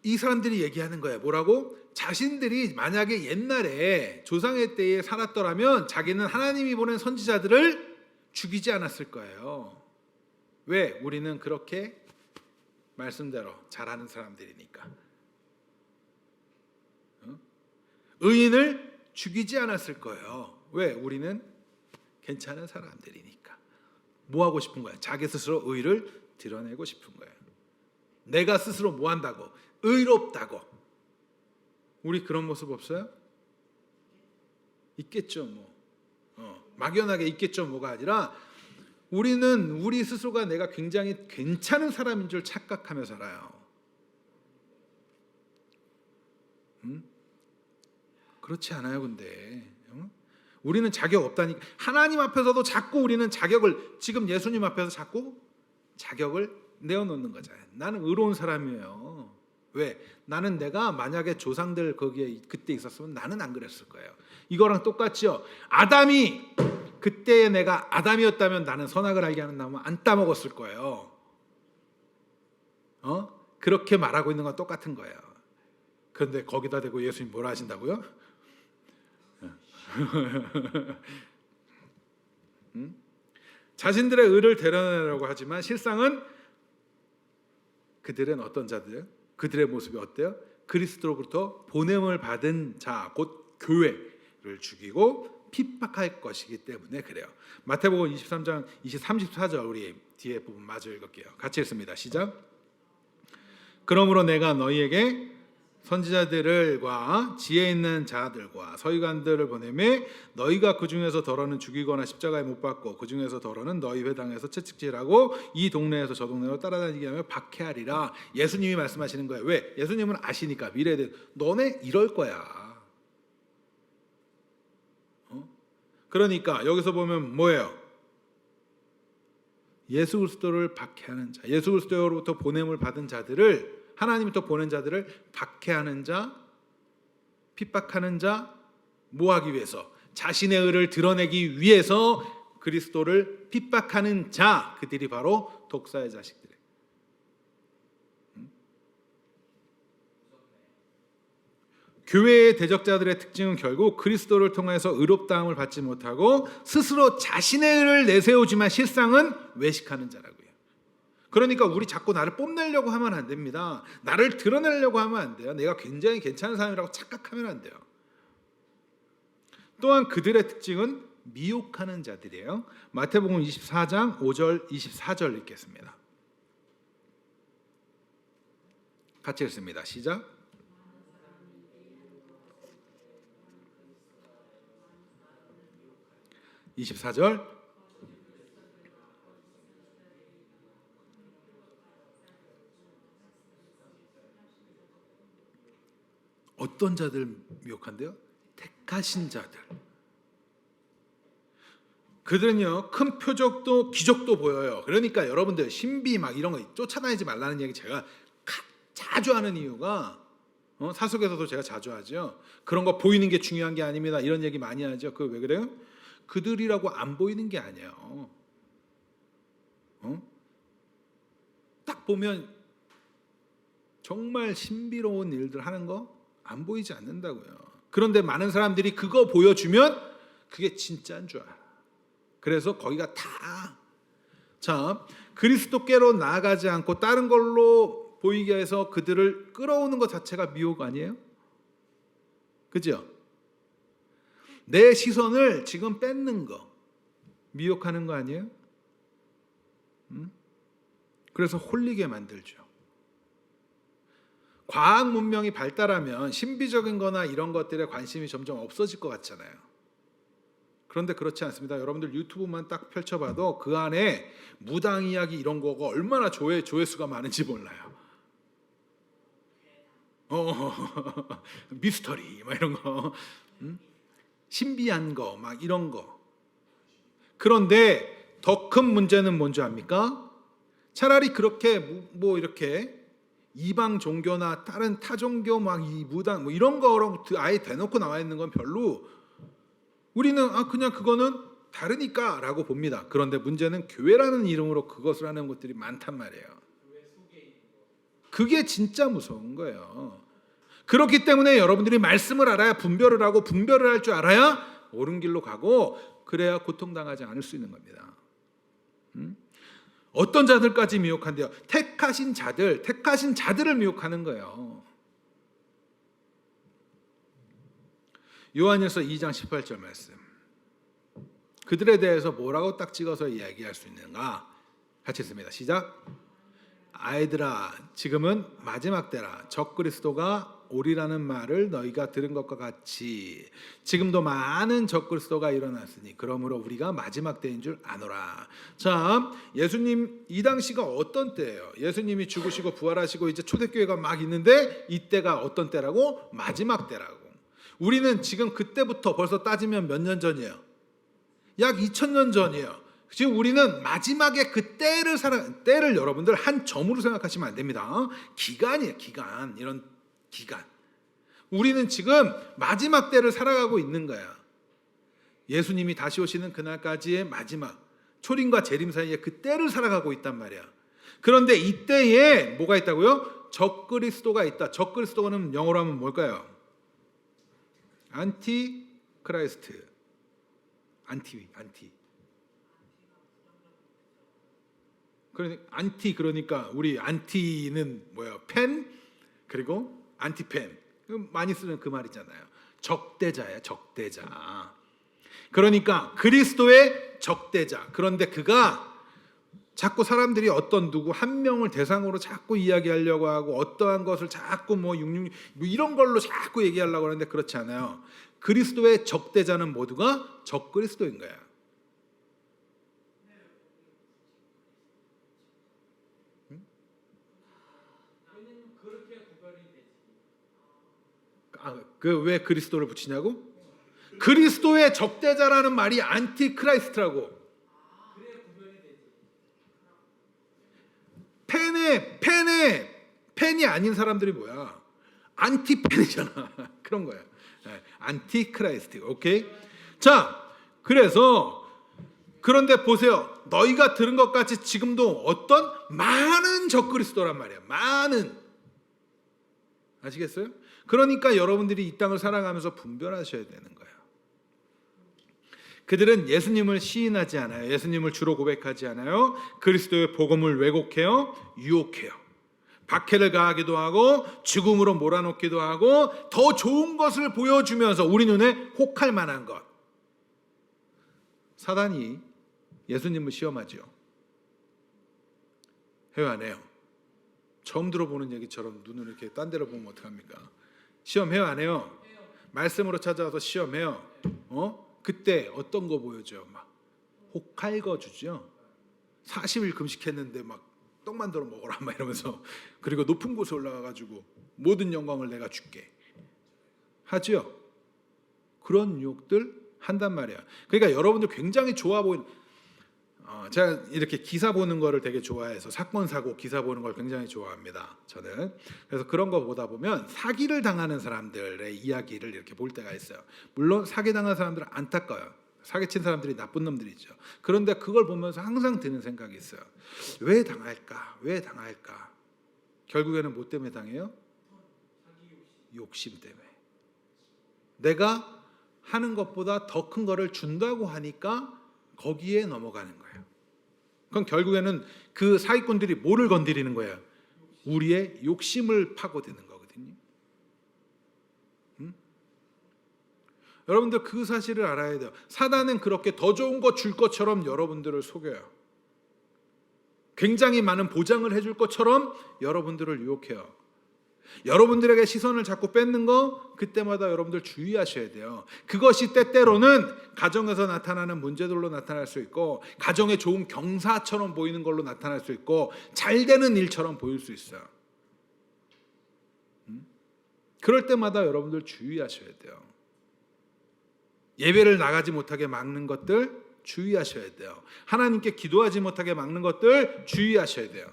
이 사람들이 얘기하는 거예요. 뭐라고? 자신들이 만약에 옛날에 조상의 때에 살았더라면 자기는 하나님이 보낸 선지자들을 죽이지 않았을 거예요. 왜? 우리는 그렇게 말씀대로 잘하는 사람들이니까. 의인을 죽이지 않았을 거예요. 왜? 우리는 괜찮은 사람들이니까. 뭐 하고 싶은 거야? 자기 스스로 의를 드러내고 싶은 거예요. 내가 스스로 뭐 한다고? 의롭다고. 우리 그런 모습 없어요? 있겠죠 뭐. 막연하게 있겠죠 뭐가 아니라 우리는 우리 스스로가 내가 굉장히 괜찮은 사람인 줄 착각하며 살아요. 그렇지 않아요. 근데 우리는 자격 없다니까. 하나님 앞에서도 자꾸 우리는 자격을, 지금 예수님 앞에서 자꾸 자격을 내어놓는 거잖아요. 나는 의로운 사람이에요. 왜? 나는 내가 만약에 조상들 거기에 그때 있었으면 나는 안 그랬을 거예요. 이거랑 똑같죠. 아담이 그때 내가 아담이었다면 나는 선악을 알게 하는 나무 안 따먹었을 거예요. 그렇게 말하고 있는 건 똑같은 거예요. 그런데 거기다 대고 예수님 뭐라 하신다고요? 자신들의 의를 드러내려고 하지만 실상은 그들은 어떤 자들이에요? 그들의 모습이 어때요? 그리스도로부터 보냄을 받은 자, 곧 교회를 죽이고 핍박할 것이기 때문에 그래요. 마태복음 23장 34절 우리 뒤에 부분 마저 읽을게요. 같이 읽습니다. 시작. 그러므로 내가 너희에게 선지자들과 지혜 있는 자들과 서기관들을 보내매 너희가 그 중에서 더러는 죽이거나 십자가에 못 박고 그 중에서 더러는 너희 회당에서 채찍질하고 이 동네에서 저 동네로 따라다니게 하며 박해하리라. 예수님이 말씀하시는 거예요. 왜? 예수님은 아시니까 미래에 대해 너네 이럴 거야. 그러니까 여기서 보면 뭐예요? 예수 그리스도를 박해하는 자, 예수 그리스도로부터 보냄을 받은 자들을, 하나님부터 보낸 자들을 박해하는 자, 핍박하는 자, 뭐 하기 위해서? 자신의 의를 드러내기 위해서 그리스도를 핍박하는 자, 그들이 바로 독사의 자식들이에요. 교회의 대적자들의 특징은 결국 그리스도를 통해서 의롭다함을 받지 못하고 스스로 자신의 의를 내세우지만 실상은 외식하는 자라고요. 그러니까 우리 자꾸 나를 뽐내려고 하면 안 됩니다. 나를 드러내려고 하면 안 돼요. 내가 굉장히 괜찮은 사람이라고 착각하면 안 돼요. 또한 그들의 특징은 미혹하는 자들이에요. 마태복음 24장 5절 24절 읽겠습니다. 같이 읽습니다. 시작. (24절) 어떤 자들 미혹한데요? 택하신 자들. 그들은요, 큰 표적도 기적도 보여요. 그러니까 여러분들 신비 막 이런 거 쫓아다니지 말라는 얘기 제가 자주 하는 이유가, 사석에서도 제가 자주 하죠. 그런 거 보이는 게 중요한 게 아닙니다. 이런 얘기 많이 하죠. 그 왜 그래요? 그들이라고 안 보이는 게 아니에요. 딱 보면 정말 신비로운 일들 하는 거 안 보이지 않는다고요. 그런데 많은 사람들이 그거 보여주면 그게 진짜인 줄 알아. 그래서 거기가 다, 자, 그리스도께로 나아가지 않고 다른 걸로 보이게 해서 그들을 끌어오는 것 자체가 미혹 아니에요? 그죠? 내 시선을 지금 뺏는 거 미혹하는 거 아니에요? 그래서 홀리게 만들죠. 과학 문명이 발달하면 신비적인 거나 이런 것들에 관심이 점점 없어질 것 같잖아요. 그런데 그렇지 않습니다. 여러분들 유튜브만 딱 펼쳐봐도 그 안에 무당 이야기 이런 거가 얼마나 조회수가 많은지 몰라요. 미스터리 막 이런 거, 신비한 거 막 이런 거. 그런데 더 큰 문제는 뭔지 압니까? 차라리 그렇게 뭐 이렇게 이방 종교나 다른 타 종교 막 이 무당 뭐 이런 거로 아예 대놓고 나와 있는 건 별로 우리는 그냥 그거는 다르니까라고 봅니다. 그런데 문제는 교회라는 이름으로 그것을 하는 것들이 많단 말이에요. 그게 진짜 무서운 거예요. 그렇기 때문에 여러분들이 말씀을 알아야 분별을 하고 분별을 할 줄 알아야 옳은 길로 가고 그래야 고통당하지 않을 수 있는 겁니다. 어떤 자들까지 미혹한대요? 택하신 자들을 미혹하는 거예요. 요한일서 2장 18절 말씀. 그들에 대해서 뭐라고 딱 찍어서 이야기할 수 있는가? 같이 읽습니다. 시작. 아이들아, 지금은 마지막 때라. 적그리스도가 오리라는 말을 너희가 들은 것과 같이 지금도 많은 적그리스도가 일어났으니 그러므로 우리가 마지막 때인 줄 아노라. 자, 예수님 이 당시가 어떤 때예요? 예수님이 죽으시고 부활하시고 이제 초대교회가 막 있는데 이때가 어떤 때라고? 마지막 때라고. 우리는 지금 그때부터 벌써 따지면 몇 년 전이에요? 약 2000년 전이에요. 지금 우리는 마지막에 그 때를 여러분들 한 점으로 생각하시면 안 됩니다. 기간이에요, 기간. 이런 기간. 우리는 지금 마지막 때를 살아가고 있는 거야. 예수님이 다시 오시는 그날까지의 마지막, 초림과 재림 사이에 그 때를 살아가고 있단 말이야. 그런데 이때에 뭐가 있다고요? 적그리스도가 있다. 적그리스도는 영어로 하면 뭘까요? 안티크라이스트. 안티. 그러니까 우리 안티는 뭐예요? 펜 그리고 안티펜. 많이 쓰는 그 말이잖아요. 적대자예요, 적대자. 그러니까 그리스도의 적대자. 그런데 그가 자꾸 사람들이 어떤 누구 한 명을 대상으로 자꾸 이야기하려고 하고 어떠한 것을 자꾸 뭐 이런 걸로 자꾸 얘기하려고 하는데 그렇지 않아요. 그리스도의 적대자는 모두가 적그리스도인 거야. 그 왜 그리스도를 붙이냐고? 그리스도의 적대자라는 말이 안티크라이스트라고. 펜이 아닌 사람들이 뭐야? 안티펜이잖아. 그런 거야. 안티크라이스트. 오케이? 자, 그런데 보세요. 너희가 들은 것 같이 지금도 어떤 많은 적그리스도란 말이야. 많은. 아시겠어요? 그러니까 여러분들이 이 땅을 살아가면서 분별하셔야 되는 거예요. 그들은 예수님을 시인하지 않아요. 예수님을 주로 고백하지 않아요. 그리스도의 복음을 왜곡해요. 유혹해요. 박해를 가하기도 하고 죽음으로 몰아넣기도 하고 더 좋은 것을 보여주면서 우리 눈에 혹할 만한 것, 사단이 예수님을 시험하죠. 해요 안 해요? 처음 들어보는 얘기처럼 눈을 이렇게 딴 데로 보면 어떡합니까? 시험해요 안 해요? 말씀으로 찾아와서 시험해요. 그때 어떤 거 보여줘요? 막 혹할거 주죠. 40일 금식했는데 막 떡 만들어 먹어라 막 이러면서, 그리고 높은 곳에 올라가 가지고 모든 영광을 내가 줄게 하죠. 그런 유혹들 한단 말이야. 그러니까 여러분들 굉장히 좋아 보이는, 제가 이렇게 기사 보는 거를 되게 좋아해서 사건 사고 기사 보는 걸 굉장히 좋아합니다. 저는. 그래서 그런 거 보다 보면 사기를 당하는 사람들의 이야기를 이렇게 볼 때가 있어요. 물론 사기 당한 사람들은 안타까워요. 사기친 사람들이 나쁜 놈들이죠. 그런데 그걸 보면서 항상 드는 생각이 있어요. 왜 당할까? 왜 당할까? 결국에는 뭐 때문에 당해요? 욕심 때문에. 내가 하는 것보다 더 큰 거를 준다고 하니까 거기에 넘어가는 거예요. 그럼 결국에는 그 사기꾼들이 뭐를 건드리는 거예요? 우리의 욕심을 파고드는 거거든요. 여러분들 그 사실을 알아야 돼요. 사단은 그렇게 더 좋은 거 줄 것처럼 여러분들을 속여요. 굉장히 많은 보장을 해줄 것처럼 여러분들을 유혹해요. 여러분들에게 시선을 자꾸 뺏는 거, 그때마다 여러분들 주의하셔야 돼요. 그것이 때때로는 가정에서 나타나는 문제들로 나타날 수 있고, 가정에 좋은 경사처럼 보이는 걸로 나타날 수 있고, 잘 되는 일처럼 보일 수 있어요. 그럴 때마다 여러분들 주의하셔야 돼요. 예배를 나가지 못하게 막는 것들 주의하셔야 돼요. 하나님께 기도하지 못하게 막는 것들 주의하셔야 돼요.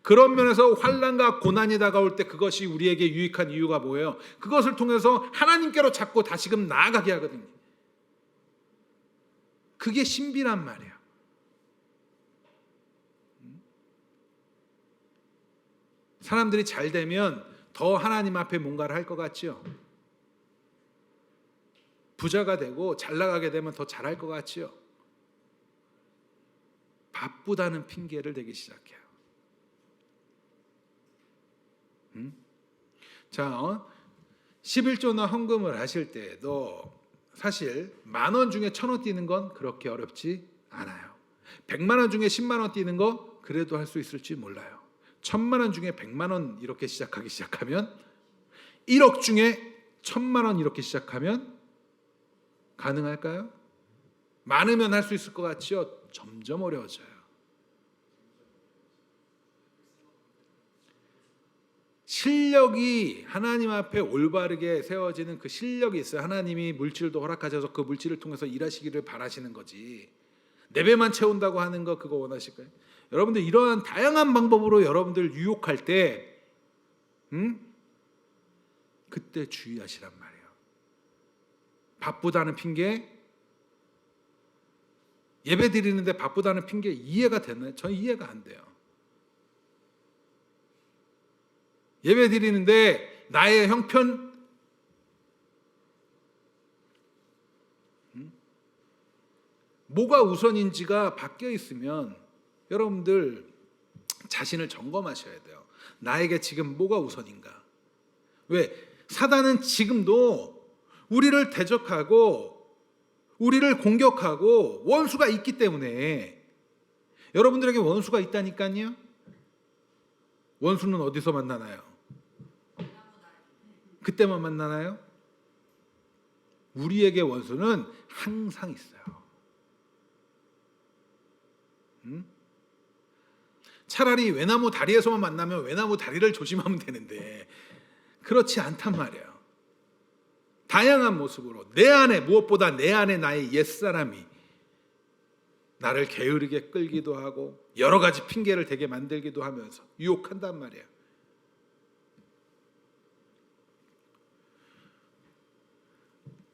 그런 면에서 환난과 고난이 다가올 때 그것이 우리에게 유익한 이유가 뭐예요? 그것을 통해서 하나님께로 자꾸 다시금 나아가게 하거든요. 그게 신비란 말이에요. 사람들이 잘 되면 더 하나님 앞에 뭔가를 할 것 같지요? 부자가 되고 잘 나가게 되면 더 잘할 것 같지요? 바쁘다는 핑계를 대기 시작해요. 자, 11조나 헌금을 하실 때도 사실 10,000원 중에 1,000원 띄는 건 그렇게 어렵지 않아요. 100만 원 중에 10만 원 띄는 거 그래도 할 수 있을지 몰라요. 1,000만 원 중에 100만 원 이렇게 시작하면, 1억 중에 1,000만 원 이렇게 시작하면 가능할까요? 많으면 할 수 있을 것 같지요? 점점 어려워져요. 실력이 하나님 앞에 올바르게 세워지는 그 실력이 있어요. 하나님이 물질도 허락하셔서 그 물질을 통해서 일하시기를 바라시는 거지. 내 배만 채운다고 하는 거 그거 원하실까요? 여러분들 이러한 다양한 방법으로 여러분들 유혹할 때 그때 주의하시란 말이에요. 바쁘다는 핑계, 예배 드리는데 바쁘다는 핑계 이해가 되나요? 저는 이해가 안 돼요. 예배 드리는데 나의 형편, 뭐가 우선인지가 바뀌어 있으면 여러분들 자신을 점검하셔야 돼요. 나에게 지금 뭐가 우선인가? 왜? 사단은 지금도 우리를 대적하고 우리를 공격하고 원수가 있기 때문에, 여러분들에게 원수가 있다니까요. 원수는 어디서 만나나요? 그때만 만나나요? 우리에게 원수는 항상 있어요. 차라리 외나무 다리에서만 만나면 외나무 다리를 조심하면 되는데 그렇지 않단 말이에요. 다양한 모습으로 내 안에, 무엇보다 내 안에 나의 옛사람이 나를 게으르게 끌기도 하고 여러 가지 핑계를 대게 만들기도 하면서 유혹한단 말이에요.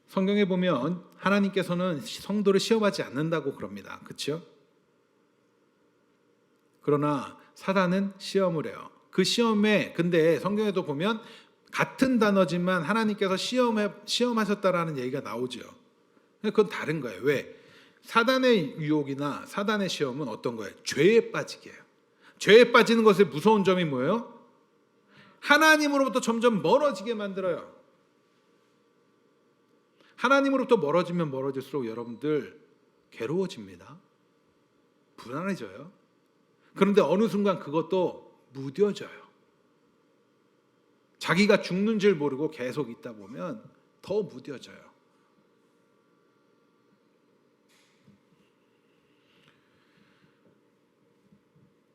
성경에 보면 하나님께서는 성도를 시험하지 않는다고 그럽니다. 그렇죠? 그러나 사단은 시험을 해요. 그 시험에, 근데 성경에도 보면 같은 단어지만 하나님께서 시험하셨다라는 얘기가 나오죠. 그건 다른 거예요. 왜? 사단의 유혹이나 사단의 시험은 어떤 거예요? 죄에 빠지게 해요. 죄에 빠지는 것의 무서운 점이 뭐예요? 하나님으로부터 점점 멀어지게 만들어요. 하나님으로부터 멀어지면 멀어질수록 여러분들 괴로워집니다. 불안해져요. 그런데 어느 순간 그것도 무뎌져요. 자기가 죽는 줄 모르고 계속 있다 보면 더 무뎌져요.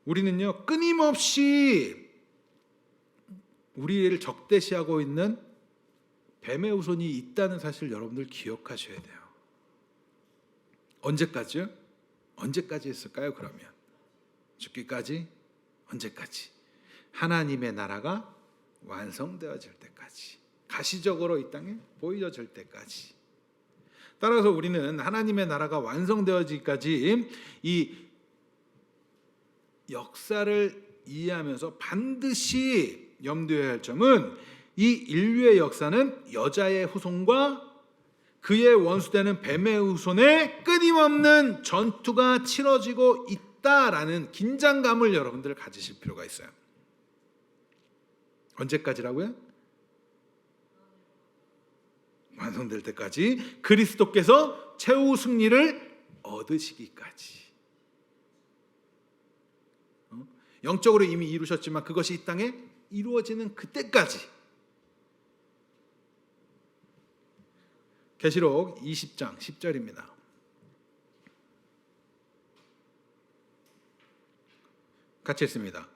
우리는요, 끊임없이 우리를 적대시하고 있는 뱀의 후손이 있다는 사실 여러분들 기억하셔야 돼요. 언제까지요? 언제까지 있을까요? 그러면 죽기까지? 언제까지? 하나님의 나라가 완성되어질 때까지, 가시적으로 이 땅에 보여질 때까지. 따라서 우리는 하나님의 나라가 완성되어지기까지 이 역사를 이해하면서 반드시 염두해야 할 점은, 이 인류의 역사는 여자의 후손과 그의 원수되는 뱀의 후손의 끊임없는 전투가 치러지고 있다라는 긴장감을 여러분들 가지실 필요가 있어요. 언제까지라고요? 완성될 때까지, 그리스도께서 최후 승리를 얻으시기까지. 영적으로 이미 이루셨지만 그것이 이 땅에 이루어지는 그때까지. 계시록 20장 10절입니다. 같이 읽습니다.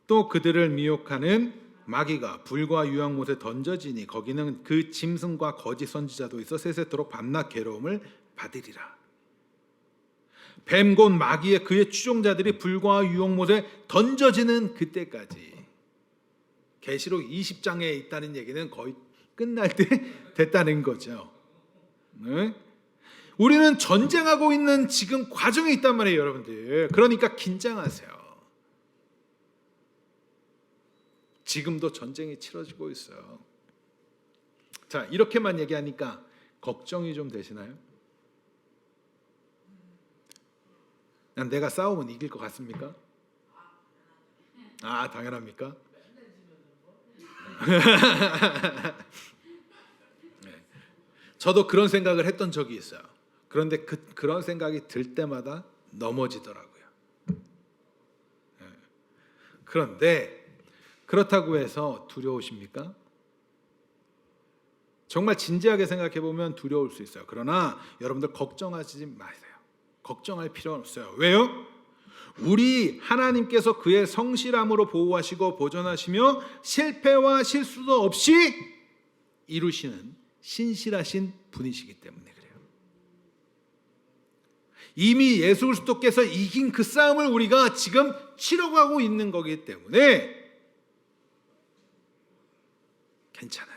또 그들을 미혹하는 마귀가 불과 유황못에 던져지니 거기는 그 짐승과 거짓 선지자도 있어 세세토록 밤낮 괴로움을 받으리라. 뱀 곧 마귀의 그의 추종자들이 불과 유황못에 던져지는 그때까지. 계시록 20장에 있다는 얘기는 거의 끝날 때 됐다는 거죠. 네? 우리는 전쟁하고 있는 지금 과정에 있단 말이에요, 여러분들. 그러니까 긴장하세요. 지금도 전쟁이 치러지고 있어요. 자, 이렇게만 얘기하니까 걱정이 좀 되시나요? 난 내가 싸우면 이길 것 같습니까? 아, 당연합니까? 네. 저도 그런 생각을 했던 적이 있어요. 그런데 그런 생각이 들 때마다 넘어지더라고요. 네. 그런데 그렇다고 해서 두려우십니까? 정말 진지하게 생각해 보면 두려울 수 있어요. 그러나 여러분들 걱정하지 마세요. 걱정할 필요는 없어요. 왜요? 우리 하나님께서 그의 성실함으로 보호하시고 보존하시며 실패와 실수도 없이 이루시는 신실하신 분이시기 때문에 그래요. 이미 예수 그리스도께서 이긴 그 싸움을 우리가 지금 치러가고 있는 거기 때문에 괜찮아요.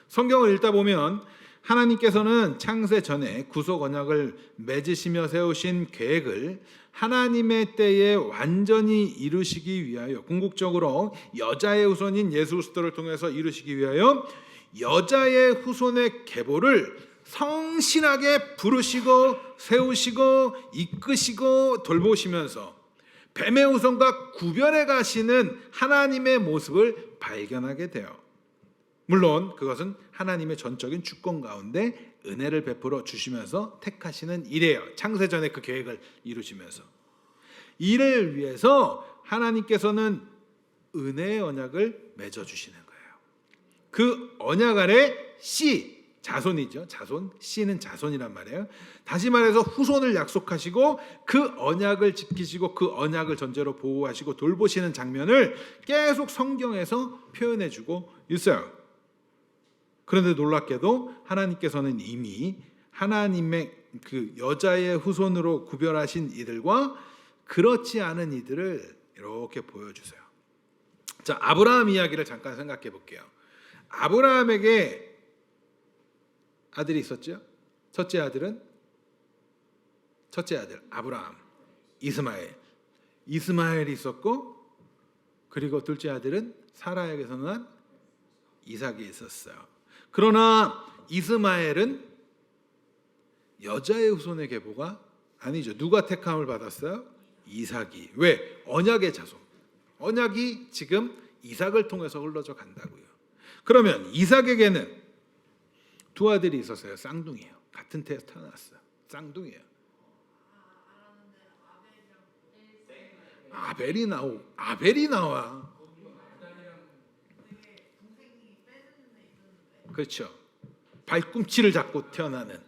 성경을 읽다 보면 하나님께서는 창세 전에 구속 언약을 맺으시며 세우신 계획을 하나님의 때에 완전히 이루시기 위하여, 궁극적으로 여자의 후손인 예수 그리스도를 통해서 이루시기 위하여 여자의 후손의 계보를 성실하게 부르시고 세우시고 이끄시고 돌보시면서 뱀의 후손과 구별해 가시는 하나님의 모습을 발견하게 돼요. 물론 그것은 하나님의 전적인 주권 가운데 은혜를 베풀어 주시면서 택하시는 일이에요. 창세전에 그 계획을 이루시면서. 이를 위해서 하나님께서는 은혜의 언약을 맺어주시는 거예요. 그 언약 아래 씨, 자손이죠. 자손, 씨는 자손이란 말이에요. 다시 말해서 후손을 약속하시고 그 언약을 지키시고 그 언약을 전제로 보호하시고 돌보시는 장면을 계속 성경에서 표현해주고 있어요. 그런데 놀랍게도 하나님께서는 이미 하나님의 그 여자의 후손으로 구별하신 이들과 그렇지 않은 이들을 이렇게 보여주세요. 자, 아브라함 이야기를 잠깐 생각해 볼게요. 아브라함에게 아들이 있었죠. 첫째 아들 아브라함, 이스마엘이 있었고, 그리고 둘째 아들은 사라에게서 난 이삭이 있었어요. 그러나 이스마엘은 여자의 후손의 계보가 아니죠. 누가 택함을 받았어요? 이삭이. 왜? 언약의 자손. 언약이 지금 이삭을 통해서 흘러져 간다고요. 그러면 이삭에게는 두 아들이 있었어요. 쌍둥이에요. 같은 태에서 태어났어요. 쌍둥이에요. 아벨이 나와. 그렇죠. 발꿈치를 잡고 태어나는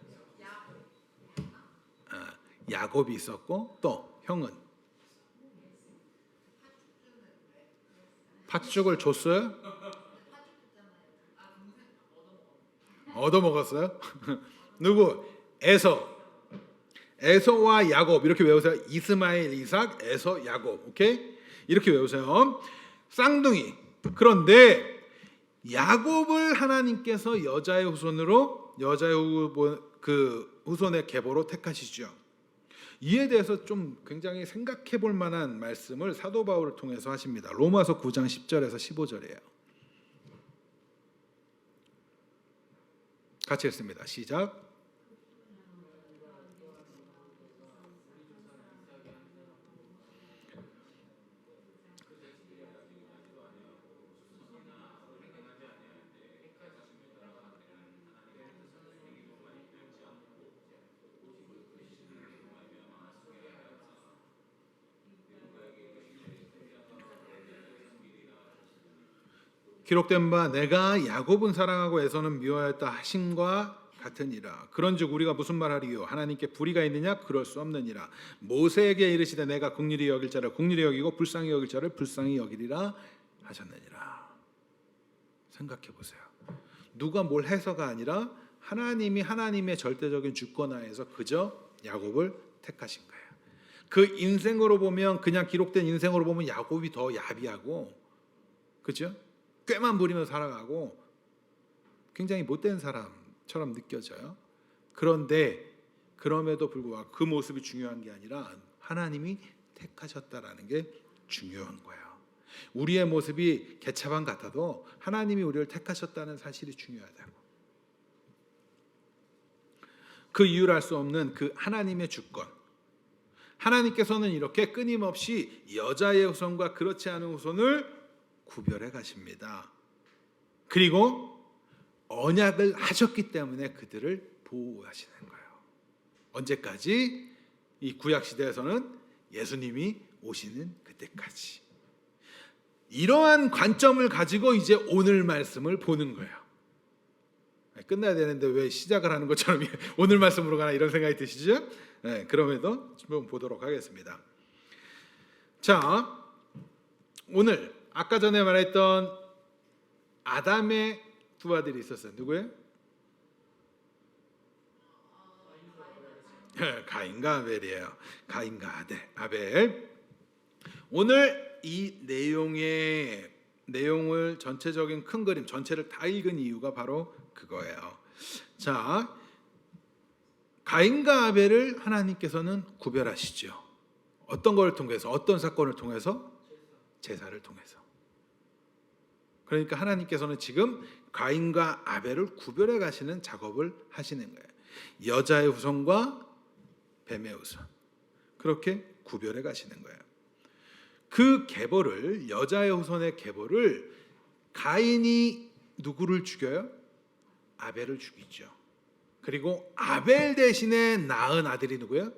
야곱이 있었고, 또 형은 팥죽을 줬어요? 얻어먹었어요? 누구? 에서와 야곱 이렇게 외우세요. 이스마엘, 이삭, 에서, 야곱. 오케이? 이렇게 외우세요. 쌍둥이. 그런데 야곱을 하나님께서 여자의 후손의 계보로 택하시죠. 이에 대해서 좀 굉장히 생각해 볼 만한 말씀을 사도 바울을 통해서 하십니다. 로마서 9장 10절에서 15절이에요. 같이 읽습니다. 시작. 기록된 바 내가 야곱은 사랑하고 에서는 미워하였다 하심과 같으니라. 그런즉 우리가 무슨 말하리요? 하나님께 불의가 있느냐? 그럴 수 없느니라. 모세에게 이르시되 내가 긍휼히 여길 자를 긍휼히 여기고 불쌍히 여길 자를 불쌍히 여기리라 하셨느니라. 생각해 보세요. 누가 뭘 해서가 아니라 하나님이 하나님의 절대적인 주권 하에서 그저 야곱을 택하신 거예요. 그 인생으로 보면, 그냥 기록된 인생으로 보면 야곱이 더 야비하고, 그죠? 꾀만 부리며 살아가고 굉장히 못된 사람처럼 느껴져요. 그런데 그럼에도 불구하고 그 모습이 중요한 게 아니라 하나님이 택하셨다라는 게 중요한 거예요. 우리의 모습이 개차반 같아도 하나님이 우리를 택하셨다는 사실이 중요하다고. 그 이유를 알 수 없는 그 하나님의 주권. 하나님께서는 이렇게 끊임없이 여자의 후손과 그렇지 않은 후손을 구별해 가십니다. 그리고 언약을 하셨기 때문에 그들을 보호하시는 거예요. 언제까지? 이 구약 시대에서는 예수님이 오시는 그때까지. 이러한 관점을 가지고 이제 오늘 말씀을 보는 거예요. 끝나야 되는데 왜 시작을 하는 것처럼 오늘 말씀으로 가나 이런 생각이 드시죠? 네, 그럼에도 좀 보도록 하겠습니다. 자, 오늘 아까 전에 말했던 아담의 두 아들이 있었어요. 누구예요? 가인과 아벨이에요. 가인과 아벨. 오늘 이 내용을 전체적인 큰 그림 전체를 다 읽은 이유가 바로 그거예요. 자, 가인과 아벨을 하나님께서는 구별하시죠. 어떤 걸 통해서? 어떤 사건을 통해서? 제사를 통해서. 그러니까 하나님께서는 지금 가인과 아벨을 구별해 가시는 작업을 하시는 거예요. 여자의 후손과 뱀의 후손. 그렇게 구별해 가시는 거예요. 그 계보를, 여자의 후손의 계보를 가인이 누구를 죽여요? 아벨을 죽이죠. 그리고 아벨 대신에 낳은 아들이 누구예요?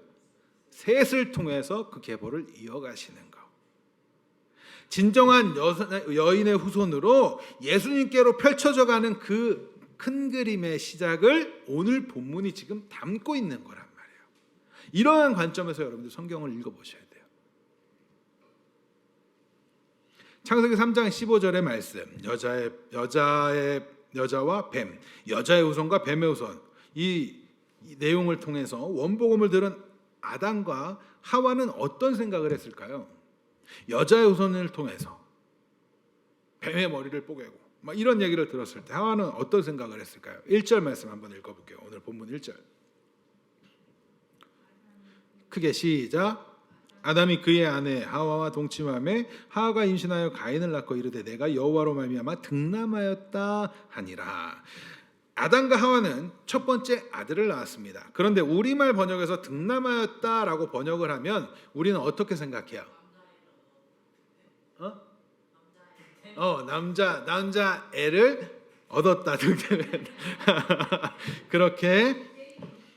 셋을 통해서 그 계보를 이어가시는 거. 진정한 여인의 후손으로 예수님께로 펼쳐져 가는 그 큰 그림의 시작을 오늘 본문이 지금 담고 있는 거란 말이에요. 이러한 관점에서 여러분들 성경을 읽어보셔야 돼요. 창세기 3장 15절의 말씀, 여자와 뱀, 여자의 후손과 뱀의 후손, 이 내용을 통해서 원복음을 들은 아담과 하와는 어떤 생각을 했을까요? 여자의 후손을 통해서 뱀의 머리를 뽀개고 막 이런 얘기를 들었을 때 하와는 어떤 생각을 했을까요? 1절 말씀 한번 읽어볼게요. 오늘 본문 1절. 크게 시작. 아담이 그의 아내 하와와 동침하매 하와가 임신하여 가인을 낳고 이르되 내가 여호와로 말미암아 득남하였다 하니라. 아담과 하와는 첫 번째 아들을 낳았습니다. 그런데 우리말 번역에서 득남하였다라고 번역을 하면 우리는 어떻게 생각해요? 남자 애를 얻었다. 그렇게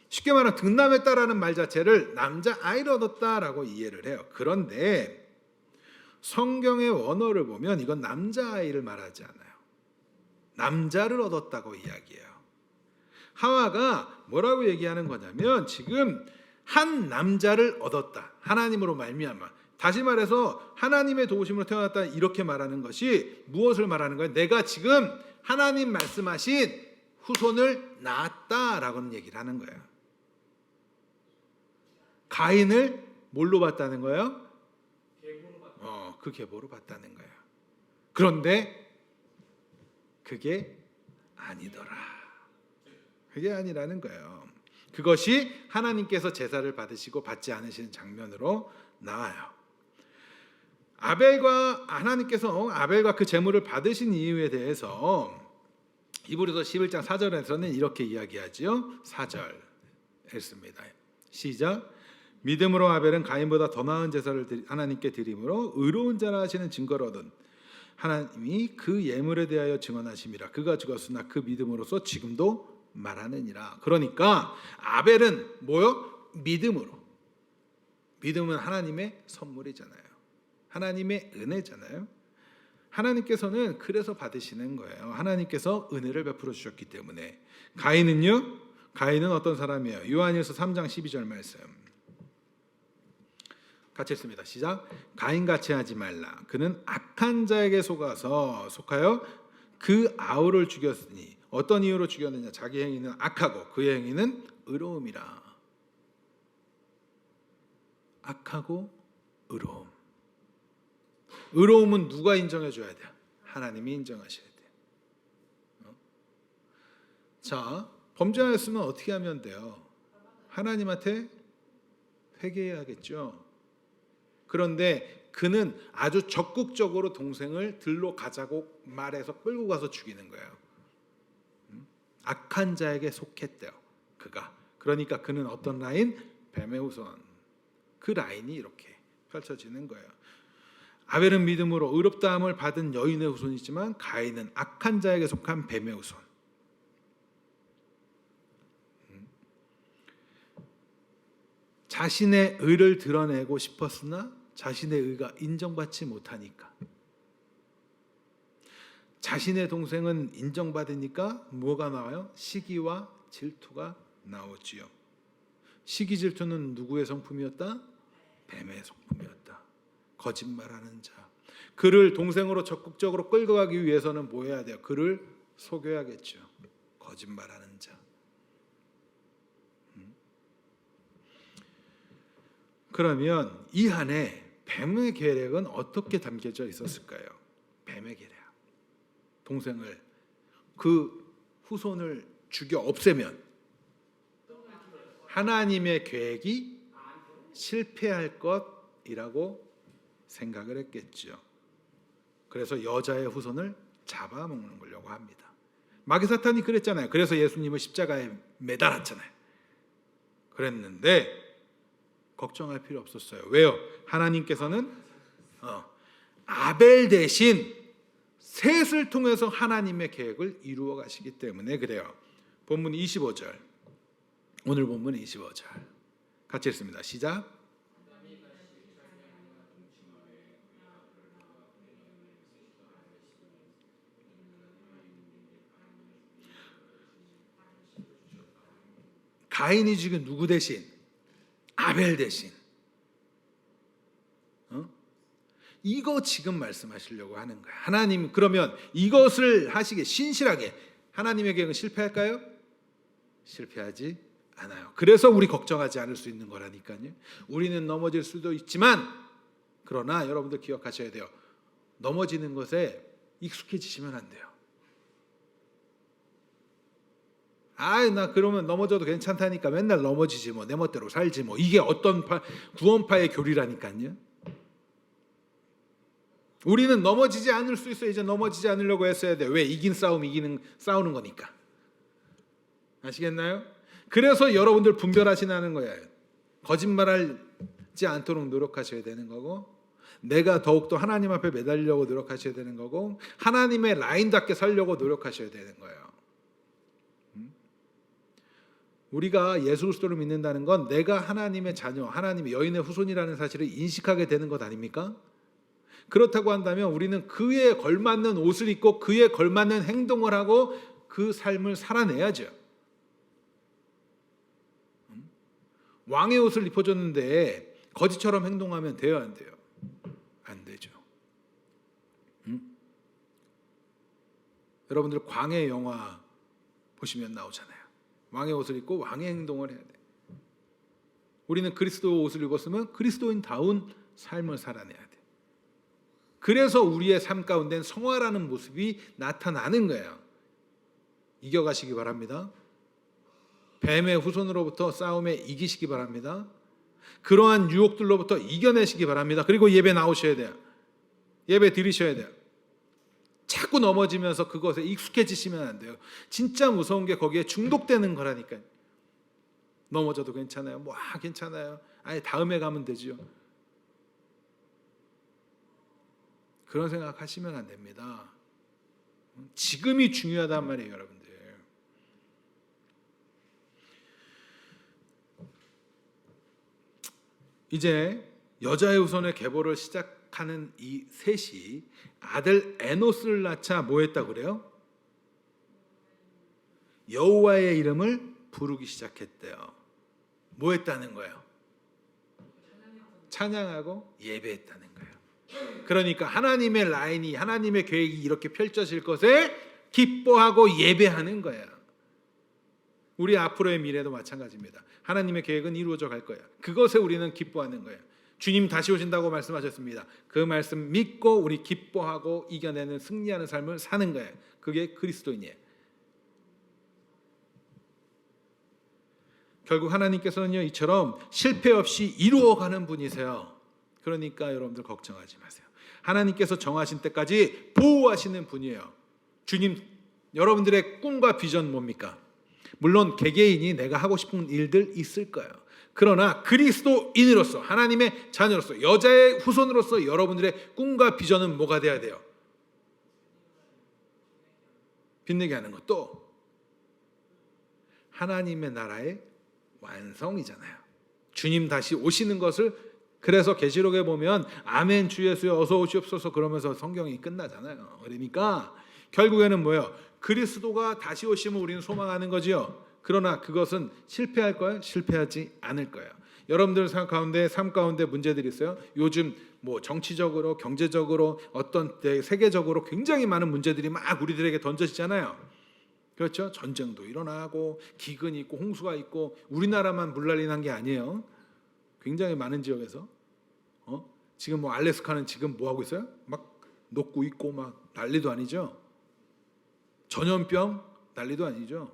쉽게 말하면 득남했다라는 말 자체를 남자 아이를 얻었다라고 이해를 해요. 그런데 성경의 원어를 보면 이건 남자아이를 말하지 않아요. 남자를 얻었다고 이야기해요. 하와가 뭐라고 얘기하는 거냐면 지금 한 남자를 얻었다. 하나님으로 말미암아. 다시 말해서 하나님의 도우심으로 태어났다 이렇게 말하는 것이 무엇을 말하는 거예요? 내가 지금 하나님 말씀하신 후손을 낳았다라고는 얘기를 하는 거예요. 가인을 뭘로 봤다는 거예요? 그 계보로 봤다는 거예요. 그런데 그게 아니더라. 그게 아니라는 거예요. 그것이 하나님께서 제사를 받으시고 받지 않으시는 장면으로 나와요. 하나님께서 아벨과 그 제물을 받으신 이유에 대해서 히브리서 11장 4절에서는 이렇게 이야기하지요. 4절 읽습니다. 시작. 믿음으로 아벨은 가인보다 더 나은 제사를 하나님께 드림으로 의로운 자라 하시는 증거를 얻은 하나님이 그 예물에 대하여 증언하심이라. 그가 죽었으나 그 믿음으로서 지금도 말하느니라. 그러니까 아벨은 뭐요? 믿음으로. 믿음은 하나님의 선물이잖아요. 하나님의 은혜잖아요. 하나님께서는 그래서 받으시는 거예요. 하나님께서 은혜를 베풀어 주셨기 때문에. 가인은요? 가인은 어떤 사람이에요? 요한일서 3장 12절 말씀 같이 읽습니다. 시작. 가인같이 하지 말라. 그는 악한 자에게 속하여 그 아우를 죽였으니 어떤 이유로 죽였느냐? 자기 행위는 악하고 그의 행위는 의로움이라. 악하고 의로움. 의로움은 누가 인정해 줘야 돼요? 하나님이 인정하셔야 돼요. 자, 범죄하였으면 어떻게 하면 돼요? 하나님한테 회개해야겠죠. 그런데 그는 아주 적극적으로 동생을 들로 가자고 말해서 끌고 가서 죽이는 거예요. 악한 자에게 속했대요. 그가. 그러니까 그는 어떤 라인? 뱀의 후손. 그 라인이 이렇게 펼쳐지는 거예요. 아벨은 믿음으로 의롭다함을 받은 여인의 후손이지만 가인은 악한 자에게 속한 뱀의 후손. 자신의 의를 드러내고 싶었으나 자신의 의가 인정받지 못하니까, 자신의 동생은 인정받으니까 뭐가 나와요? 시기와 질투가 나오지요. 시기 질투는 누구의 성품이었다? 뱀의 성품이었다. 거짓말하는 자. 그를 동생으로 적극적으로 끌고 가기 위해서는 뭐 해야 돼요? 그를 속여야겠죠. 거짓말하는 자. 그러면 이 안에 뱀의 계략은 어떻게 담겨져 있었을까요? 뱀의 계략. 동생을, 그 후손을 죽여 없애면 하나님의 계획이 실패할 것이라고 생각을 했겠죠. 그래서 여자의 후손을 잡아먹는 거려고 합니다. 마귀사탄이 그랬잖아요. 그래서 예수님을 십자가에 매달았잖아요. 그랬는데 걱정할 필요 없었어요. 왜요? 하나님께서는 아벨 대신 셋을 통해서 하나님의 계획을 이루어 가시기 때문에 그래요. 본문 25절. 오늘 본문 25절. 같이 읽습니다. 시작. 가인이 지금 누구 대신? 아벨 대신. 이거 지금 말씀하시려고 하는 거야. 하나님 그러면 이것을 하시게 신실하게 하나님의 계획은 실패할까요? 실패하지 않아요. 그래서 우리 걱정하지 않을 수 있는 거라니까요. 우리는 넘어질 수도 있지만 그러나 여러분들 기억하셔야 돼요. 넘어지는 것에 익숙해지시면 안 돼요. 나 그러면 넘어져도 괜찮다니까 맨날 넘어지지 뭐 내 멋대로 살지 뭐 이게 어떤 구원파의 교리라니까요. 우리는 넘어지지 않을 수 있어요. 이제 넘어지지 않으려고 했어야 돼요. 왜? 싸우는 거니까. 아시겠나요? 그래서 여러분들 분별하시라는 거예요. 거짓말하지 않도록 노력하셔야 되는 거고, 내가 더욱더 하나님 앞에 매달리려고 노력하셔야 되는 거고, 하나님의 라인답게 살려고 노력하셔야 되는 거예요. 우리가 예수 그리스도를 믿는다는 건 내가 하나님의 자녀, 하나님의 여인의 후손이라는 사실을 인식하게 되는 것 아닙니까? 그렇다고 한다면 우리는 그에 걸맞는 옷을 입고 그에 걸맞는 행동을 하고 그 삶을 살아내야죠. 왕의 옷을 입혀줬는데 거지처럼 행동하면 돼요, 안 돼요? 안 되죠. 여러분들 광해 영화 보시면 나오잖아요. 왕의 옷을 입고 왕의 행동을 해야 돼. 우리는 그리스도 옷을 입었으면 그리스도인다운 삶을 살아내야 돼. 그래서 우리의 삶 가운데는 성화라는 모습이 나타나는 거예요. 이겨가시기 바랍니다. 뱀의 후손으로부터 싸움에 이기시기 바랍니다. 그러한 유혹들로부터 이겨내시기 바랍니다. 그리고 예배 나오셔야 돼요. 예배 드리셔야 돼요. 자꾸 넘어지면서 그것에 익숙해지시면 안 돼요. 진짜 무서운 게 거기에 중독되는 거라니까요. 넘어져도 괜찮아요. 괜찮아요. 아예 다음에 가면 되지요. 그런 생각하시면 안 됩니다. 지금이 중요하단 말이에요, 여러분들. 이제 여자의 후손의 계보를 시작하는 이 셋이 아들 에노스를 낳자 뭐 했다고 그래요? 여호와의 이름을 부르기 시작했대요. 뭐 했다는 거예요? 찬양하고 예배했다는 거예요. 그러니까 하나님의 라인이, 하나님의 계획이 이렇게 펼쳐질 것에 기뻐하고 예배하는 거예요. 우리 앞으로의 미래도 마찬가지입니다. 하나님의 계획은 이루어져 갈 거예요. 그것에 우리는 기뻐하는 거예요. 주님 다시 오신다고 말씀하셨습니다. 그 말씀 믿고 우리 기뻐하고 이겨내는 승리하는 삶을 사는 거예요. 그게 그리스도인이에요. 결국 하나님께서는요, 이처럼 실패 없이 이루어가는 분이세요. 그러니까 여러분들 걱정하지 마세요. 하나님께서 정하신 때까지 보호하시는 분이에요. 주님, 여러분들의 꿈과 비전 뭡니까? 물론 개개인이 내가 하고 싶은 일들 있을 거예요. 그러나 그리스도인으로서, 하나님의 자녀로서, 여자의 후손으로서 여러분들의 꿈과 비전은 뭐가 돼야 돼요? 빛내게 하는 것도 하나님의 나라의 완성이잖아요. 주님 다시 오시는 것을, 그래서 계시록에 보면 아멘 주 예수여 어서 오시옵소서 그러면서 성경이 끝나잖아요. 그러니까 결국에는 뭐예요? 그리스도가 다시 오시면 우리는 소망하는 거지요. 그러나 그것은 실패할 거예요? 실패하지 않을 거예요. 여러분들 삶 가운데 문제들이 있어요. 요즘 정치적으로, 경제적으로, 어떤 세계적으로 굉장히 많은 문제들이 막 우리들에게 던져지잖아요. 그렇죠? 전쟁도 일어나고 기근이 있고 홍수가 있고, 우리나라만 물난리 난 게 아니에요. 굉장히 많은 지역에서 지금 알래스카는 지금 뭐 하고 있어요? 막 녹고 있고 막 난리도 아니죠. 전염병 난리도 아니죠.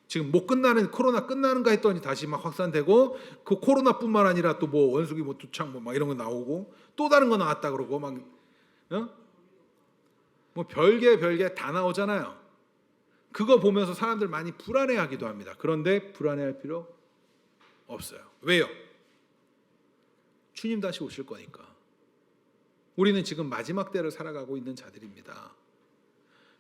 지금 코로나 끝나는가 했더니 다시 막 확산되고, 그 코로나뿐만 아니라 또 원숭이 두창 막 이런 거 나오고 또 다른 거 나왔다 그러고 막 별게 다 나오잖아요. 그거 보면서 사람들 많이 불안해하기도 합니다. 그런데 불안해할 필요 없어요. 왜요? 주님 다시 오실 거니까. 우리는 지금 마지막 때를 살아가고 있는 자들입니다.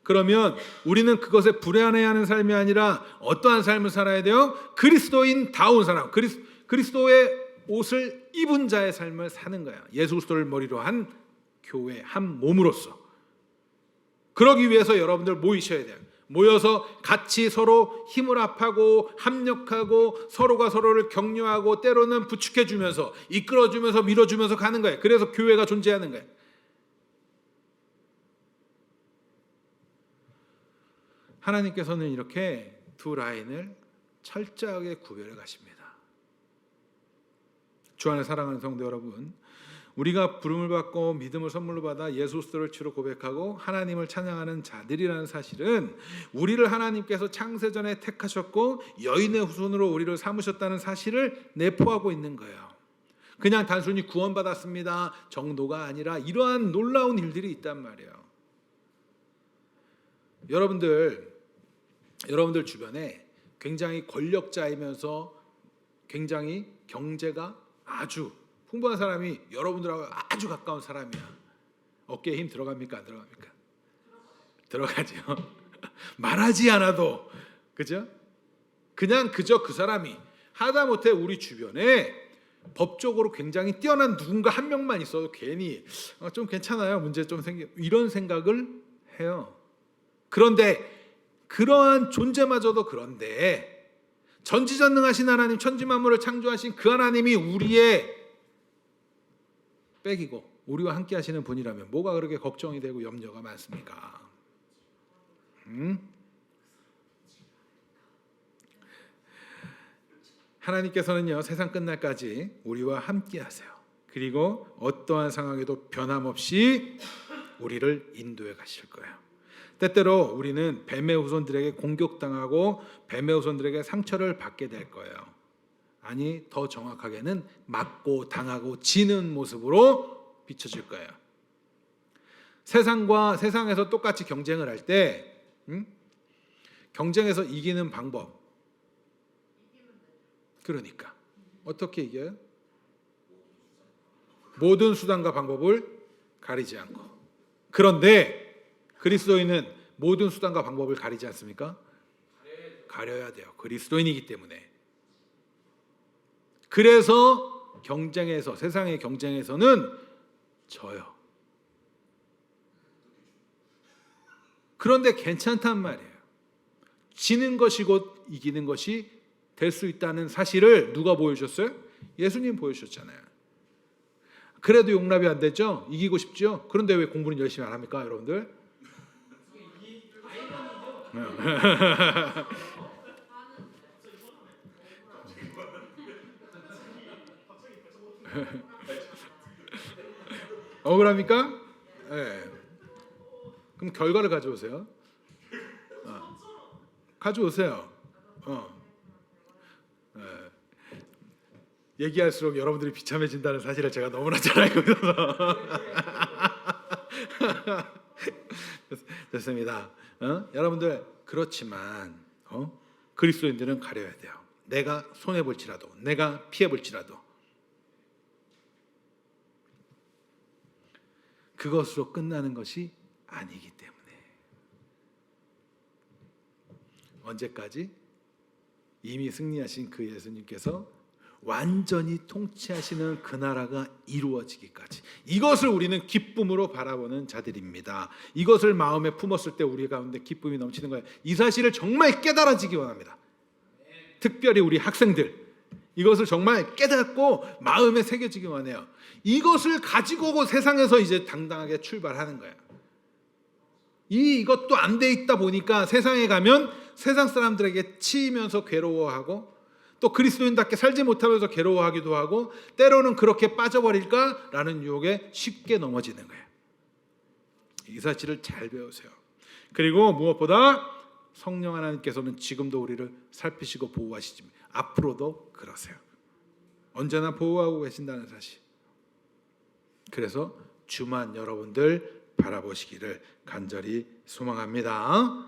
그러면 우리는 그것에 불안해하는 삶이 아니라 어떠한 삶을 살아야 돼요? 그리스도인다운 사람, 그리스도의 옷을 입은 자의 삶을 사는 거야. 예수 그리스도를 머리로 한 교회, 한 몸으로서. 그러기 위해서 여러분들 모이셔야 돼요. 모여서 같이 서로 힘을 합하고 합력하고 서로가 서로를 격려하고 때로는 부축해주면서 이끌어주면서 밀어주면서 가는 거예요. 그래서 교회가 존재하는 거예요. 하나님께서는 이렇게 두 라인을 철저하게 구별해 가십니다. 주 안에 사랑하는 성도 여러분, 우리가 부름을 받고 믿음을 선물로 받아 예수 그리스도를 주로 고백하고 하나님을 찬양하는 자들이라는 사실은, 우리를 하나님께서 창세전에 택하셨고 여인의 후손으로 우리를 삼으셨다는 사실을 내포하고 있는 거예요. 그냥 단순히 구원받았습니다 정도가 아니라 이러한 놀라운 일들이 있단 말이에요. 여러분들 주변에 굉장히 권력자이면서 굉장히 경제가 아주 풍부한 사람이 여러분들하고 아주 가까운 사람이야. 어깨에 힘 들어갑니까? 안 들어갑니까? 들어가죠. 말하지 않아도, 그죠? 그냥 그저 그 사람이 하다못해 우리 주변에 법적으로 굉장히 뛰어난 누군가 한 명만 있어도 괜히 좀 괜찮아요. 문제 좀 이런 생각을 해요. 그런데 그러한 존재마저도 그런데 전지전능하신 하나님, 천지만물을 창조하신 그 하나님이 우리의 백이고 우리와 함께 하시는 분이라면 뭐가 그렇게 걱정이 되고 염려가 많습니까? 하나님께서는요, 세상 끝날까지 우리와 함께 하세요. 그리고 어떠한 상황에도 변함없이 우리를 인도해 가실 거예요. 때때로 우리는 뱀의 후손들에게 공격당하고 뱀의 후손들에게 상처를 받게 될 거예요. 아니, 더 정확하게는 맞고 당하고 지는 모습으로 비춰질 거예요. 세상에서 똑같이 경쟁을 할 때 경쟁에서 이기는 방법, 그러니까 어떻게 이겨요? 모든 수단과 방법을 가리지 않고. 그런데 그리스도인은 모든 수단과 방법을 가리지 않습니까? 가려야 돼요. 그리스도인이기 때문에. 그래서 경쟁에서, 세상의 경쟁에서는 져요. 그런데 괜찮단 말이에요. 지는 것이 곧 이기는 것이 될 수 있다는 사실을 누가 보여주셨어요? 예수님 보여주셨잖아요. 그래도 용납이 안 되죠? 이기고 싶죠? 그런데 왜 공부는 열심히 안 합니까, 여러분들? 억울합니까? 네. 그럼 결과를 가져오세요. 가져오세요. 얘기할수록 여러분들이 비참해진다는 사실을 제가 너무나 잘 알고 있어서 됐습니다. 여러분들 그렇지만 그리스도인들은 가려야 돼요. 내가 손해볼지라도, 내가 피해볼지라도 그것으로 끝나는 것이 아니기 때문에. 언제까지? 이미 승리하신 그 예수님께서 완전히 통치하시는 그 나라가 이루어지기까지. 이것을 우리는 기쁨으로 바라보는 자들입니다. 이것을 마음에 품었을 때 우리 가운데 기쁨이 넘치는 거예요. 이 사실을 정말 깨달아지기 원합니다. 특별히 우리 학생들, 이것을 정말 깨닫고 마음에 새겨지기 원해요. 이것을 가지고 세상에서 이제 당당하게 출발하는 거예요. 이것도 안 돼 있다 보니까 세상에 가면 세상 사람들에게 치이면서 괴로워하고 또 그리스도인답게 살지 못하면서 괴로워하기도 하고 때로는 그렇게 빠져버릴까라는 유혹에 쉽게 넘어지는 거예요. 이 사실을 잘 배우세요. 그리고 무엇보다 성령 하나님께서는 지금도 우리를 살피시고 보호하시지만 앞으로도 그러세요. 언제나 보호하고 계신다는 사실. 그래서 주만 여러분들 바라보시기를 간절히 소망합니다.